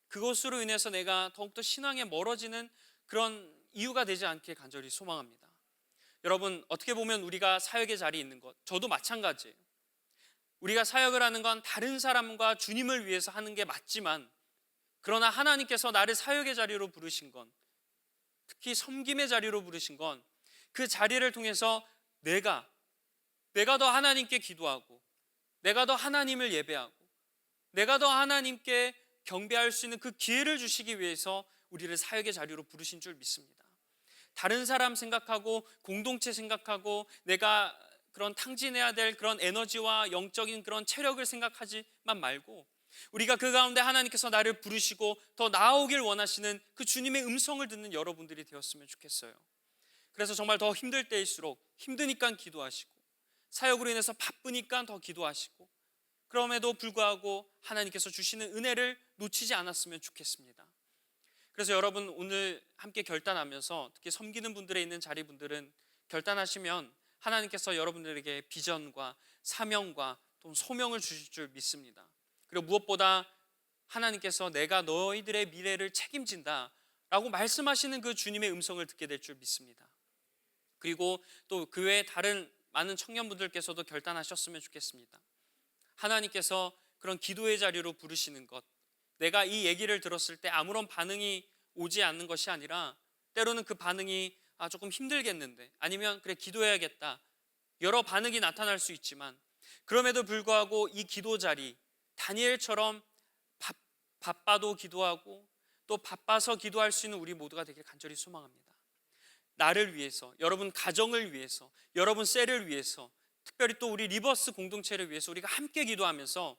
그것으로 인해서 내가 더욱더 신앙에 멀어지는 그런 이유가 되지 않게 간절히 소망합니다. 여러분, 어떻게 보면 우리가 사역의 자리에 있는 것, 저도 마찬가지예요. 우리가 사역을 하는 건 다른 사람과 주님을 위해서 하는 게 맞지만 그러나 하나님께서 나를 사역의 자리로 부르신 건, 특히 섬김의 자리로 부르신 건 그 자리를 통해서 내가 더 하나님께 기도하고 내가 더 하나님을 예배하고 내가 더 하나님께 경배할 수 있는 그 기회를 주시기 위해서 우리를 사역의 자리로 부르신 줄 믿습니다. 다른 사람 생각하고 공동체 생각하고 내가 그런 탕진해야 될 그런 에너지와 영적인 그런 체력을 생각하지만 말고 우리가 그 가운데 하나님께서 나를 부르시고 더 나아오길 원하시는 그 주님의 음성을 듣는 여러분들이 되었으면 좋겠어요. 그래서 정말 더 힘들 때일수록 힘드니까 기도하시고 사역으로 인해서 바쁘니까 더 기도하시고 그럼에도 불구하고 하나님께서 주시는 은혜를 놓치지 않았으면 좋겠습니다. 그래서 여러분, 오늘 함께 결단하면서 특히 섬기는 분들에 있는 자리분들은 결단하시면 하나님께서 여러분들에게 비전과 사명과 또 소명을 주실 줄 믿습니다. 그리고 무엇보다 하나님께서 내가 너희들의 미래를 책임진다 라고 말씀하시는 그 주님의 음성을 듣게 될 줄 믿습니다. 그리고 또 그 외에 다른 많은 청년분들께서도 결단하셨으면 좋겠습니다. 하나님께서 그런 기도의 자리로 부르시는 것, 내가 이 얘기를 들었을 때 아무런 반응이 오지 않는 것이 아니라 때로는 그 반응이 조금 힘들겠는데 아니면 그래 기도해야겠다, 여러 반응이 나타날 수 있지만 그럼에도 불구하고 이 기도 자리, 다니엘처럼 바빠도 기도하고 또 바빠서 기도할 수 있는 우리 모두가 되길 간절히 소망합니다. 나를 위해서, 여러분 가정을 위해서, 여러분 셀을 위해서, 특별히 또 우리 리버스 공동체를 위해서 우리가 함께 기도하면서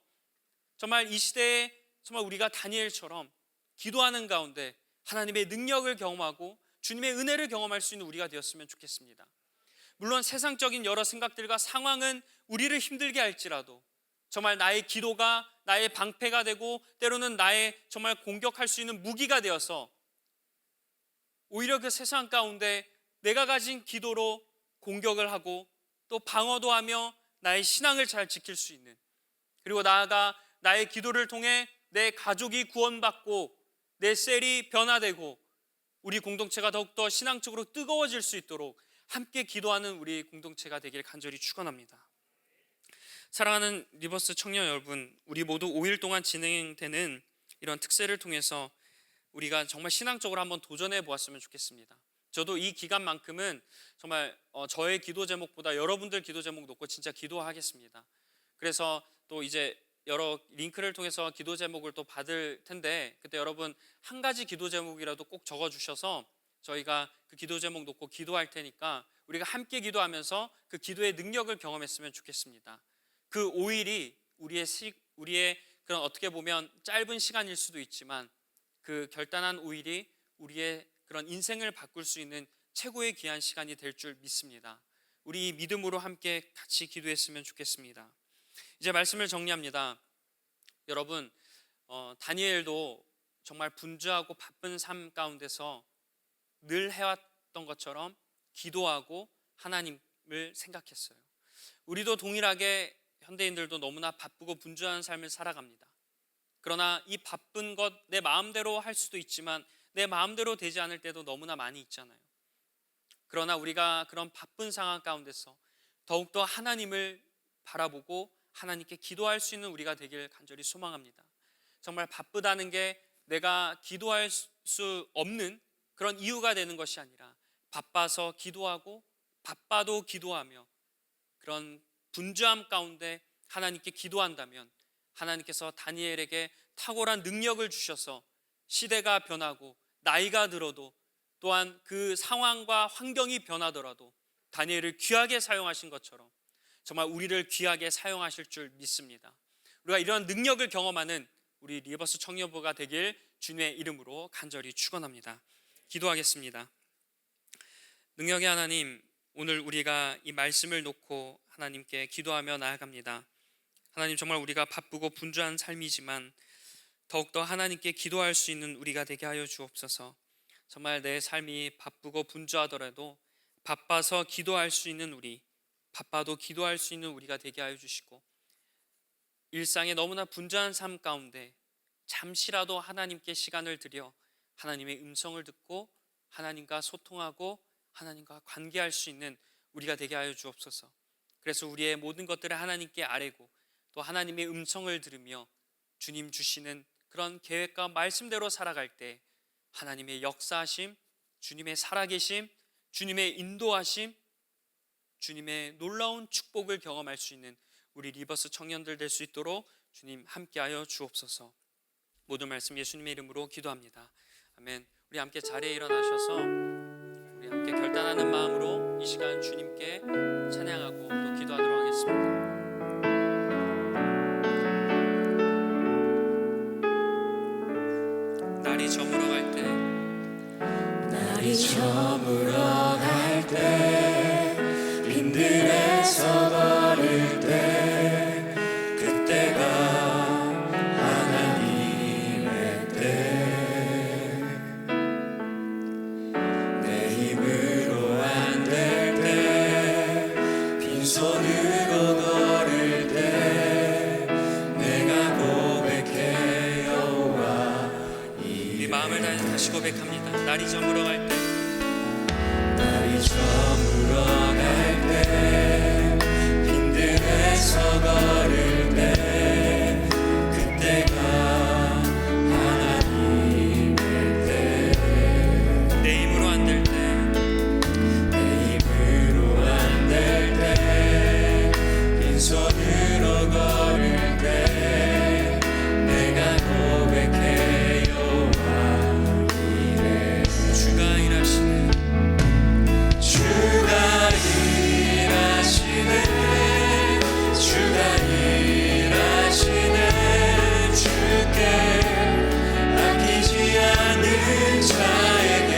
정말 이 시대에 정말 우리가 다니엘처럼 기도하는 가운데 하나님의 능력을 경험하고 주님의 은혜를 경험할 수 있는 우리가 되었으면 좋겠습니다. 물론 세상적인 여러 생각들과 상황은 우리를 힘들게 할지라도 정말 나의 기도가 나의 방패가 되고 때로는 나의 정말 공격할 수 있는 무기가 되어서 오히려 그 세상 가운데 내가 가진 기도로 공격을 하고 또 방어도 하며 나의 신앙을 잘 지킬 수 있는, 그리고 나아가 나의 기도를 통해 내 가족이 구원받고 내 셀이 변화되고 우리 공동체가 더욱더 신앙적으로 뜨거워질 수 있도록 함께 기도하는 우리 공동체가 되길 간절히 축원합니다. 사랑하는 리버스 청년 여러분, 우리 모두 5일 동안 진행되는 이런 특세를 통해서 우리가 정말 신앙적으로 한번 도전해 보았으면 좋겠습니다. 저도 이 기간만큼은 정말 저의 기도 제목보다 여러분들 기도 제목 놓고 진짜 기도하겠습니다. 그래서 또 이제 여러 링크를 통해서 기도 제목을 또 받을 텐데, 그때 여러분 한 가지 기도 제목이라도 꼭 적어주셔서 저희가 그 기도 제목 놓고 기도할 테니까 우리가 함께 기도하면서 그 기도의 능력을 경험했으면 좋겠습니다. 그 5일이 우리의 그런 어떻게 보면 짧은 시간일 수도 있지만 그 결단한 5일이 우리의 그런 인생을 바꿀 수 있는 최고의 귀한 시간이 될 줄 믿습니다. 우리 믿음으로 함께 같이 기도했으면 좋겠습니다. 이제 말씀을 정리합니다. 여러분, 다니엘도 정말 분주하고 바쁜 삶 가운데서 늘 해왔던 것처럼 기도하고 하나님을 생각했어요. 우리도 동일하게 현대인들도 너무나 바쁘고 분주한 삶을 살아갑니다. 그러나 이 바쁜 것 내 마음대로 할 수도 있지만 내 마음대로 되지 않을 때도 너무나 많이 있잖아요. 그러나 우리가 그런 바쁜 상황 가운데서 더욱더 하나님을 바라보고 하나님께 기도할 수 있는 우리가 되길 간절히 소망합니다. 정말 바쁘다는 게 내가 기도할 수 없는 그런 이유가 되는 것이 아니라 바빠서 기도하고 바빠도 기도하며 그런 분주함 가운데 하나님께 기도한다면 하나님께서 다니엘에게 탁월한 능력을 주셔서 시대가 변하고 나이가 들어도 또한 그 상황과 환경이 변하더라도 다니엘을 귀하게 사용하신 것처럼 정말 우리를 귀하게 사용하실 줄 믿습니다. 우리가 이런 능력을 경험하는 우리 리버스 청년부가 되길 주님의 이름으로 간절히 축원합니다. 기도하겠습니다. 능력의 하나님, 오늘 우리가 이 말씀을 놓고 하나님께 기도하며 나아갑니다. 하나님, 정말 우리가 바쁘고 분주한 삶이지만 더욱더 하나님께 기도할 수 있는 우리가 되게 하여 주옵소서. 정말 내 삶이 바쁘고 분주하더라도 바빠서 기도할 수 있는 우리, 바빠도 기도할 수 있는 우리가 되게 하여 주시고, 일상의 너무나 분주한 삶 가운데 잠시라도 하나님께 시간을 들여 하나님의 음성을 듣고 하나님과 소통하고 하나님과 관계할 수 있는 우리가 되게 하여 주옵소서. 그래서 우리의 모든 것들을 하나님께 아뢰고 또 하나님의 음성을 들으며 주님 주시는 그런 계획과 말씀대로 살아갈 때 하나님의 역사하심, 주님의 살아계심, 주님의 인도하심, 주님의 놀라운 축복을 경험할 수 있는 우리 리버스 청년들 될 수 있도록 주님 함께하여 주옵소서. 모든 말씀 예수님의 이름으로 기도합니다. 아멘. 우리 함께 자리에 일어나셔서 우리 함께 결단하는 마음으로 이 시간 주님께 찬양하고 또 기도하도록 하겠습니다. 날이 저물어 갈 때, 날이 저물어 갈 때, 빈들에서 걸을 때, 그때가 하나님의 때. 내 힘으로 안 될 때, 빈손으로 걸을 때, 내가 고백해 여호와 우리 마음을 다해 다시 고백합니다. 날이 저물어 갈 때, 날이 저물어 갈 때, 빈들에서 걸을 때, 그때가 하나님의 때. 내 힘으로 안 될 때, 내 힘으로 안 될 때, 빈손으로 걸을 때, 내가 고백해 여호와 이래. 주가 일하시네, 주가 일하시네, 주가 일하시네. 주께 아끼지 않는 자에게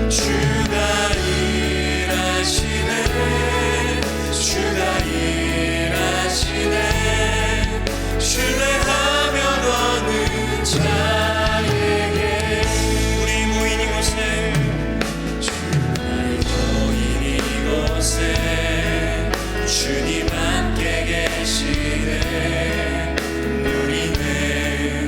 주가 일하시네, 주가 일하시네. 신뢰하며 걷는 자에게 우리 모인 이곳에 모인 이곳에 주님 함께 계시네. 누리네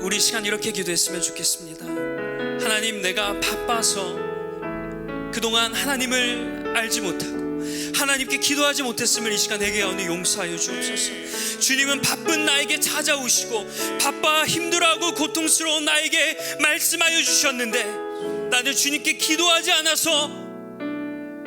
우리 시간 이렇게 기도했으면 좋겠습니다. 하나님, 내가 바빠서 그동안 하나님을 알지 못하고 하나님께 기도하지 못했음을 이 시간 회개하오니 용서하여 주옵소서. 주님은 바쁜 나에게 찾아오시고 바빠 힘들어하고 고통스러운 나에게 말씀하여 주셨는데 나는 주님께 기도하지 않아서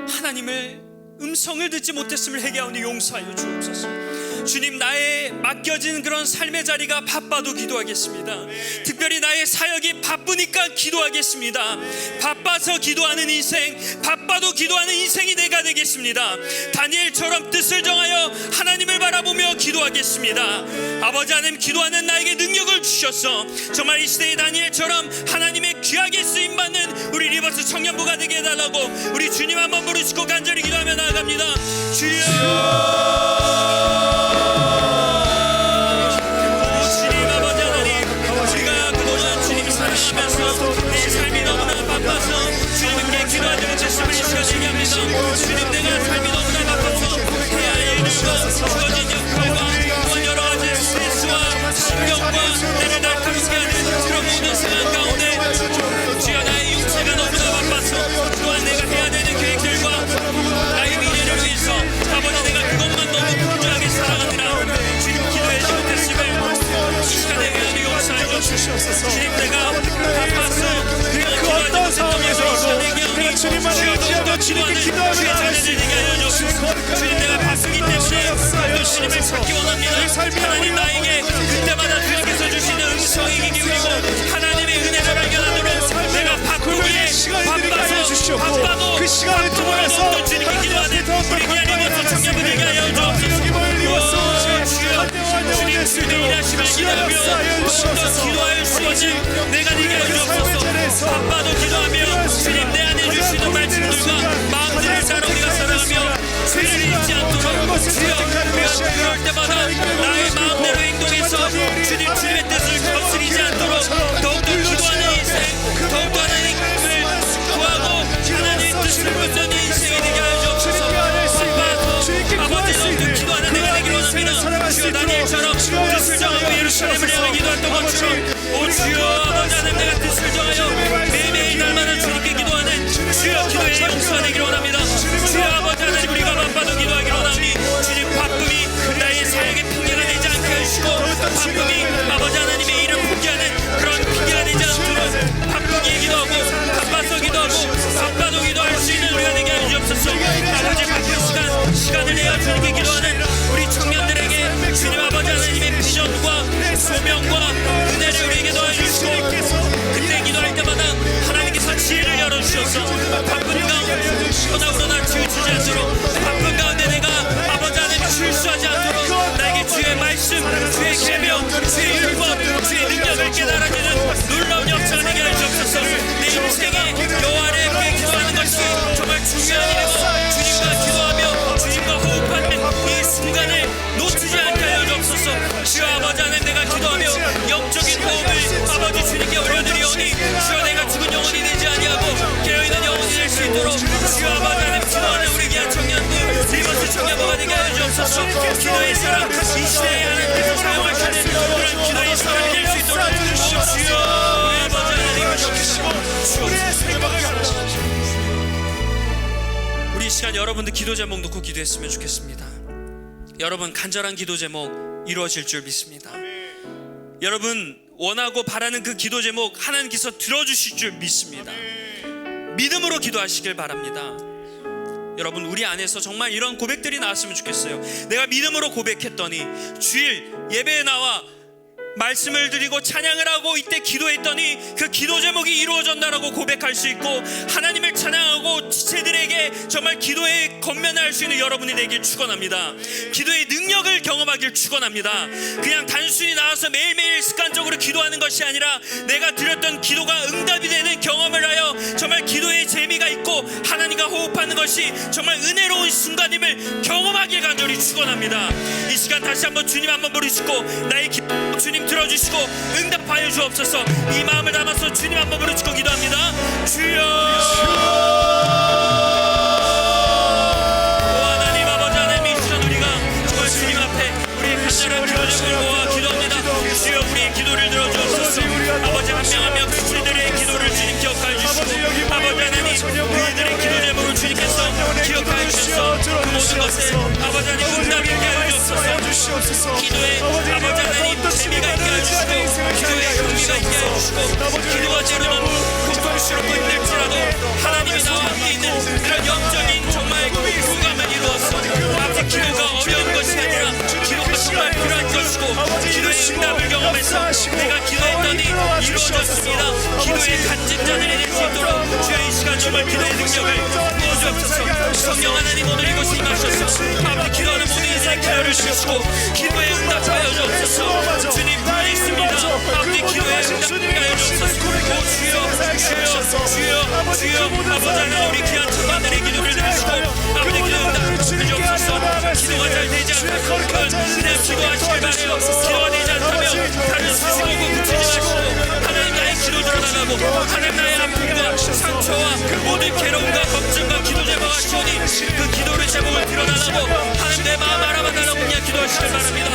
하나님의 음성을 듣지 못했음을 회개하오니 용서하여 주옵소서. 주님, 나의 맡겨진 그런 삶의 자리가 바빠도 기도하겠습니다. 특별히 나의 사역이 바쁘니까 기도하겠습니다. 바빠서 기도하는 인생, 바빠도 기도하는 인생이 내가 되겠습니다. 다니엘처럼 뜻을 정하여 하나님을 바라보며 기도하겠습니다. 아버지 하나님, 기도하는 나에게 능력을 주셔서 정말 이 시대의 다니엘처럼 하나님의 귀하게 쓰임받는 우리 리버스 청년부가 되게 해달라고 우리 주님 한번 부르시고 간절히 기도하며 나아갑니다. 주여, 내 삶이 너무나 바빠서 주님께 기도하지 못했음을 이 시간 얘기합니다. 주님, 내가 삶이 너무나 바빠서 해야 할 일들과 주어진 역할과 여러 가지 스트레스와 신경과 내를 날카롭게 하는 그런 모든 상황 가운데 주여, 나의 육체가 너무나 바빠서 또한 내가 해야 되는 계획들과 나의 미래를 위해서 아버지, 내가 그것만 너무 분주하게 살아가느라 주님 기도하지 못했음을 이 시간에 회하니 용서해 주옵소서. 주님, 내가 바빠서 그 어떤 상황에서도 내가 주님만을 의지하며 주님께 기도하며 나아갈 수 있는 주님, 내가 바쁘기 때문에 주님을 찾기 원합니다. 하나님, 나에게 그때마다 주님께서 주시는 음성이 귀 기울이고 하나님의 은혜를 발견하도록 내가 바쁘기에 바빠도 그 시간을 통해서 주님께 기도하는 우리 기아님부터 청년분에게 하여 주옵소서. 주님, 주님의 일하심을 기도하며 더 기도하여 주시고 내가 되게 하여 주옵소서. 바빠도 기도하며 주님 내 안에 주시는 말씀들과 마음들을 따라 우리가 살아가며 죄를 잊지 않도록 주여, 그럴 때마다 나의 마음대로 행동해서 주님의 뜻을 거스리지 않도록 더욱더 기도하는 인생, 더욱더 하나님을 구하고 하나님의 뜻을 묻는 인생이 되게 하여 주옵소서. 바빠서 아버지 더욱더 기도하는 내가 되기를 원합니다. 주여, 다니엘처럼 뜻을 정하고 예루살렘을 향해 기도했던 것처럼 오 주여, 아버지 하나님, 내가 뜻을 정하여 매일매일 날마다 주님께 기도하는 주여 기도의 용서가 되기를 원합니다. 주여 아버지 하나님, 우리가 바빠도 기도하기를 원하니 주님, 바쁨이 나의 사역의 핑계가 되지 않게 해주시고 바쁨이 아버지 하나님의 일을 포기하는 그런 핑계가 되지 않도록 바쁘게 기도하고 바빠서 기도하고 바빠도 기도할 수 있는 우리가 되게 하여 주옵소서. 아버지, 바쁜 시간을 내어 주님께 기도하는 우리 청년들에게 주님 아버지 하나님의 비전과 소명과 은혜를 우리에게 더해주시고 그때 기도할 때마다 하나님께서 지혜를 열어주셔서 바쁜 가운데 떠나오나 치우치지 않도록 바쁜 가운데 내가 아버지 하나님 실수하지 않도록 나에게 주의 말씀, 주의 계명, 주의 율법, 주의 능력을 깨달아지는 놀라운 역사가 되게 하여 주옵소서. 내 인생에 여호와를 위해 기도하는 것이 정말 중요한 일이고 주님과 기도하며 주님과 호흡하는 이 순간을 놓치지 않게 하여 주옵소서. 주여 아버지 하나님, 내가 기도하며 영적인 호흡을 아버지 주님께 올려드리오니 주여, 내가 죽은 영혼이 되지 아니하고 깨어있는 영혼이 될 수 있도록 주여 아버지 하나님, 기도하는 우리 귀한 청년들 리버스 청년부가 되게 하여 주옵소서. 기도의 사람, 이 시대에 하나님께서 사용하시는 그런 기도의 사람이 될 수 있도록 주여 아버지 하나님 주시고 우리의 생각을 가르쳐주시고 우리 이 시간 여러분들 기도 제목 놓고 기도했으면 좋겠습니다. 여러분 간절한 기도 제목 이루어질 줄 믿습니다. 여러분 원하고 바라는 그 기도 제목 하나님께서 들어주실 줄 믿습니다. 믿음으로 기도하시길 바랍니다. 여러분, 우리 안에서 정말 이런 고백들이 나왔으면 좋겠어요. 내가 믿음으로 고백했더니 주일 예배에 나와 말씀을 드리고 찬양을 하고 이때 기도했더니 그 기도 제목이 이루어졌다라고 고백할 수 있고 하나님을 찬양하고 지체들에게 정말 기도에 건면할 수 있는 여러분이 되길 축원합니다. 기도의 능력을 경험하길 축원합니다. 그냥 단순히 나와서 매일매일 습관적으로 기도하는 것이 아니라 내가 드렸던 기도가 응답이 되는 경험을 하여 정말 기도의 재미가 있고 하나님과 호흡하는 것이 정말 은혜로운 순간임을 경험하길 간절히 축원합니다. 이 시간 다시 한번 주님 한번 부르시고 나의 기도 주님 들어주시고 응답하여 주옵소서. 이 마음을 담아서 주님 한번 부르시고 기도합니다. 주여, 하나님 아버지 하나님, 이 시간 우리가 정말 주님 앞에 우리의 간절한 기도 제목을 모아 기도합니다. 주여, 우리의 기도를 들어주옵소서. 명 한 명 그들의 기도를 주님 기억하여 주시고 아버지 하나님 그들의 기도 제목을 주님께서 기억하여 주셔서 그 모든 것에 아버지 하나님 응답이 있게 하여 주옵소서. 기도에 아버지 하나님 재미가 있게 하여 주시고 기도에 흥미가 있게 하여 주시고 기도가 때로는 고통스럽고 힘들지라도 하나님이 나와 함께 있는 그런 영적인 정말 공감을 이루어서 아버지 기도가 어려운 것이 아니라 기도가 정말 필요한 것이고 기도의 응답을 경험해서 내가 기도했더니 이루어졌습니다. 기도의 간증자들이 될 수 있도록 주의 이 시간 정말 기도의 능력을 부어주옵소서. 성령 하나님 오늘 이곳에 임하셔서 아버지 기도하는 모든 이들의 기도를 주시고 기도에 응답하여 주옵소서. 주님 부활 있습니다. 아버지 기도에 응답하여 주옵소서. 주여 아버지 하나님 우리 귀한 천만들의 기도를 들으시고 아버지 기도 응답해 주옵소서. 기도가 잘 되지 않다면 그냥 기도하시길 바래요. 기도가 되지 않다면 다른 수식어고 붙이지 마시고 하나님 나의 기도 들어달라고 하나님 나의 아픔과 상처와 모든 괴로움과 걱정과 기도 제목을 하시오니 그 기도를 제목을 드러나라고 하나님 내 마음 알아봐달라고 그냥 기도하시길 바랍니다.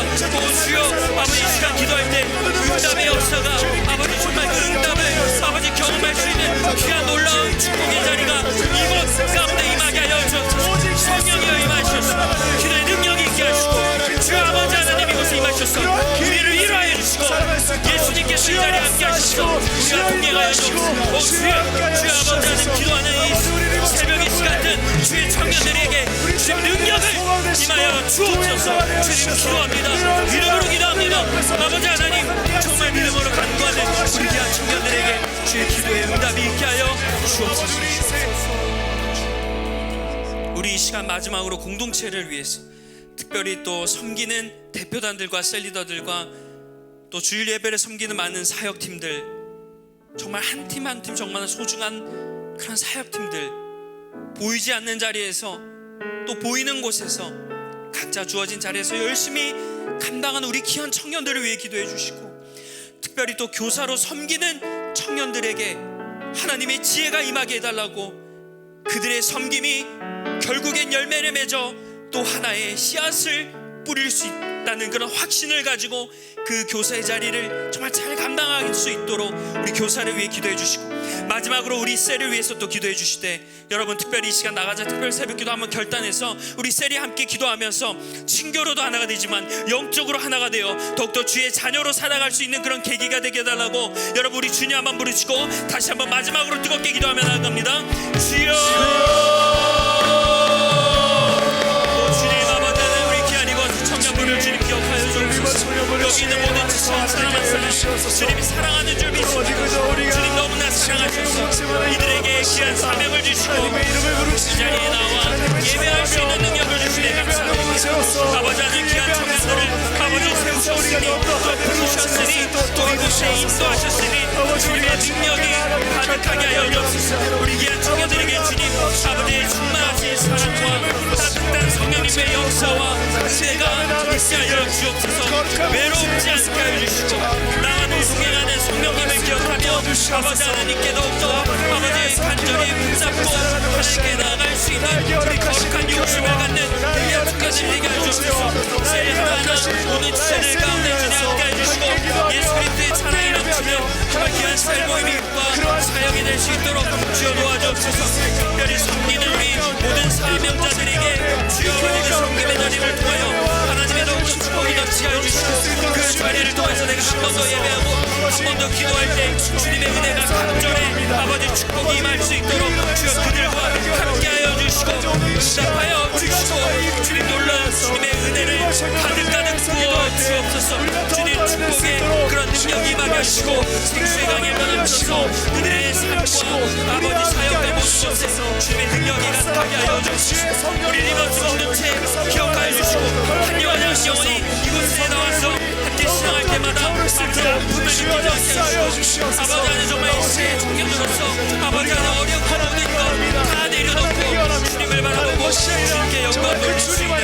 주여 아버지 이 시간 기도할 때 응답의 역사가 아버지 정말 그 응답을 아버지 경험할 수 있는 귀한 놀라운 축복의 자리가 이곳 가운데 임하게 하여 주옵소서. 성령이여 임하셔서 기도의 능력이 있게 하시고 주 아버지 하나님 이곳에 임하셔서 우리를 위로하여 주시고 예수님께서 이 자리에 함께 하시고 우리가 동행하여 주옵소서. 주여 아버지 하나님 기도하는 이 새벽 이 시간은 주의 청년들에게 주의 능력을 임하여 주옵소서. 주님 기도합니다. 이름으로 기도합니다. 아버지 하나님 정말 믿음으로 간구하는 우리 귀한 청년들에게 주의 기도의 응답이 있게 하여 주옵소서. 우리 이 시간 마지막으로 공동체를 위해서 특별히 또 섬기는 대표단들과 셀리더들과 또 주일 예배를 섬기는 많은 사역팀들 정말 한 팀 한 팀 정말 소중한 그런 사역팀들 보이지 않는 자리에서 또 보이는 곳에서 각자 주어진 자리에서 열심히 감당하는 우리 귀한 청년들을 위해 기도해 주시고 특별히 또 교사로 섬기는 청년들에게 하나님의 지혜가 임하게 해달라고 그들의 섬김이 결국엔 열매를 맺어 또 하나의 씨앗을 뿌릴 수 있다는 그런 확신을 가지고 그 교사의 자리를 정말 잘 감당할 수 있도록 우리 교사를 위해 기도해 주시고 마지막으로 우리 셀을 위해서 또 기도해 주시되 여러분 특별히 이 시간 나가자 특별 새벽기도 한번 결단해서 우리 셀이 함께 기도하면서 친교로도 하나가 되지만 영적으로 하나가 되어 더욱더 주의 자녀로 살아갈 수 있는 그런 계기가 되게 해달라고 여러분 우리 주님 한번 부르시고 다시 한번 마지막으로 뜨겁게 기도하며 나아갑니다. 주여 주님 기억하여 주옵소서. 여기 있는 모든 지체와 사랑하는 사람 주님이 사랑하는 줄 믿습니다. 주님 너무나 사랑하셔서 이들에게 귀한 사명을 주시고 이 자리에 나와 예배할 수 있는 능력을 주시네 감사합니다. 아버지 하나님 귀한 청년들을 아버지 세우셨으니 또 부르셨으니 또 이곳에 인도하셨으니 주님의 능력이 가득하게 하여 주옵소서. 우리 귀한 청년들에게 주님 아버지의 충만하신 사랑과 따뜻한 성령님의 역사와 은혜가 있게 하여 주옵소서. 외롭지 않게 하여 주시고 나와 동행하는 성령님을 기억하며 아버지 하나님께 더욱더 아버지의 간절히 붙잡고 하나님께 나아갈 수 있는 우리 거룩한 욕심을 갖는 귀한 청년들에게 하여 주옵소서. 셀 하나하나 오늘 주제들 가운데 주님 함께 해주시고 예수 그리스도의 찬양이 넘치는 정말 귀한 셀 모임과 사역이 될 수 있도록 주여 도와주옵소서. 특별히 섬기는 우리 모든 사명자들에게 주여 아버지 그 섬김의 자리를 통하여 하나님의 더욱더 축복이 넘치게 하여 주시고 그 자리를 통해서 내가 한 번 더 예배하고 한 번 더 기도할 때 주님의 은혜가 각절에 아버지 축복이 임할 수 있도록 주여 그들과 함께 하여 주시고 응답하여 주시고 주님 놀라운 주님의 은혜를 가득가득 부어 주옵소서. 주님 축복의 그런 능력이 임하게 하시고 생수의 강에 변함소서. 그들의 삶과 아버지 사역과 모든 것에 주님의 능력이 가득하게 하여 주시고 우리 리버스 공동체 기억하여 주시고 한여한 영혼이 이곳에 나와서 함께 신앙할 때마다 아버지 아픔을 느끼지 않게 하시고 아버지 하나님 정말 이 시대의 청년으로서 아버지 하나님 어렵고 모든 것 다 내려놓고 주님을 바라보고 주님께 영광 돌릴 수 있는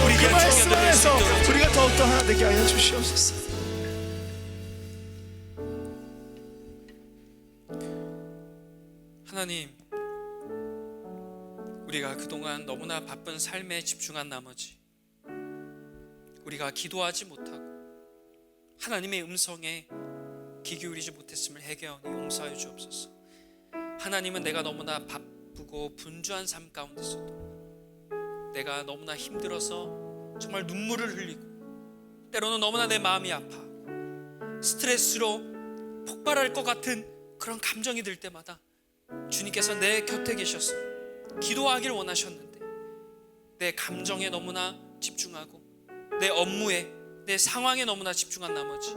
우리 귀한 청년들 될 수 있도록 우리가 더욱더 하나 되게 하여 주시옵소서. 하나님 우리가 그동안 너무나 바쁜 삶에 집중한 나머지 우리가 기도하지 못하고 하나님의 음성에 귀 기울이지 못했음을 회개하오니 용서하여 주옵소서. 하나님은 내가 너무나 바쁘고 분주한 삶 가운데서도 내가 너무나 힘들어서 정말 눈물을 흘리고 때로는 너무나 내 마음이 아파하고 스트레스로 폭발할 것 같은 그런 감정이 들 때마다 주님께서 내 곁에 계셔서 기도하길 원하셨는데 내 감정에 너무나 집중하고 내 업무에 내 상황에 너무나 집중한 나머지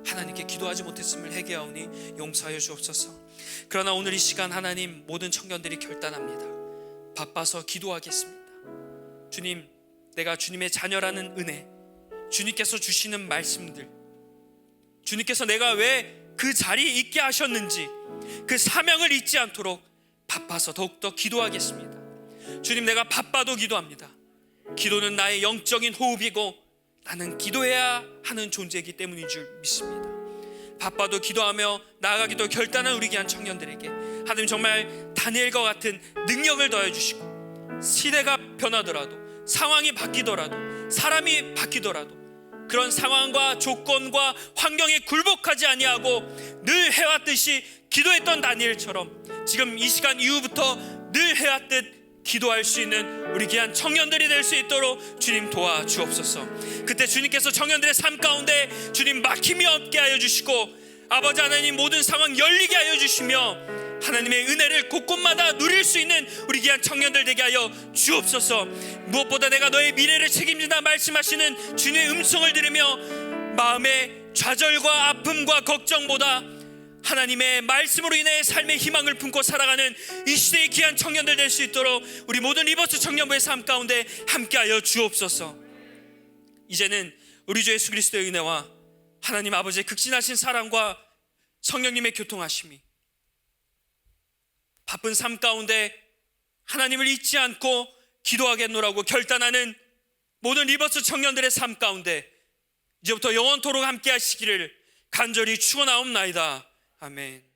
하나님께 기도하지 못했음을 회개하오니 용서하여 주옵소서. 그러나 오늘 이 시간 하나님, 모든 청년들이 결단합니다. 바빠서 기도하겠습니다. 주님, 내가 주님의 자녀라는 은혜, 주님께서 주시는 말씀들, 주님께서 내가 왜 그 자리에 있게 하셨는지 그 사명을 잊지 않도록 바빠서 더욱더 기도하겠습니다. 주님, 내가 바빠도 기도합니다. 기도는 나의 영적인 호흡이고 나는 기도해야 하는 존재이기 때문인 줄 믿습니다. 바빠도 기도하며 나아가기도 결단한 우리 귀한 청년들에게 하나님 정말 다니엘과 같은 능력을 더해주시고 시대가 변하더라도 상황이 바뀌더라도 사람이 바뀌더라도 그런 상황과 조건과 환경에 굴복하지 아니하고 늘 해왔듯이 기도했던 다니엘처럼 지금 이 시간 이후부터 늘 해왔듯 기도할 수 있는 우리 귀한 청년들이 될 수 있도록 주님 도와주옵소서. 그때 주님께서 청년들의 삶 가운데 주님 막힘이 없게 하여 주시고 아버지 하나님 모든 상황 열리게 하여 주시며 하나님의 은혜를 곳곳마다 누릴 수 있는 우리 귀한 청년들 되게 하여 주옵소서. 무엇보다 내가 너의 미래를 책임진다 말씀하시는 주님의 음성을 들으며 마음의 좌절과 아픔과 걱정보다 하나님의 말씀으로 인해 삶의 희망을 품고 살아가는 이 시대의 귀한 청년들 될 수 있도록 우리 모든 리버스 청년부의 삶 가운데 함께하여 주옵소서. 이제는 우리 주 예수 그리스도의 은혜와 하나님 아버지의 극진하신 사랑과 성령님의 교통하심이 바쁜 삶 가운데 하나님을 잊지 않고 기도하겠노라고 결단하는 모든 리버스 청년들의 삶 가운데 이제부터 영원토록 함께 하시기를 간절히 축원하옵나이다. 아멘.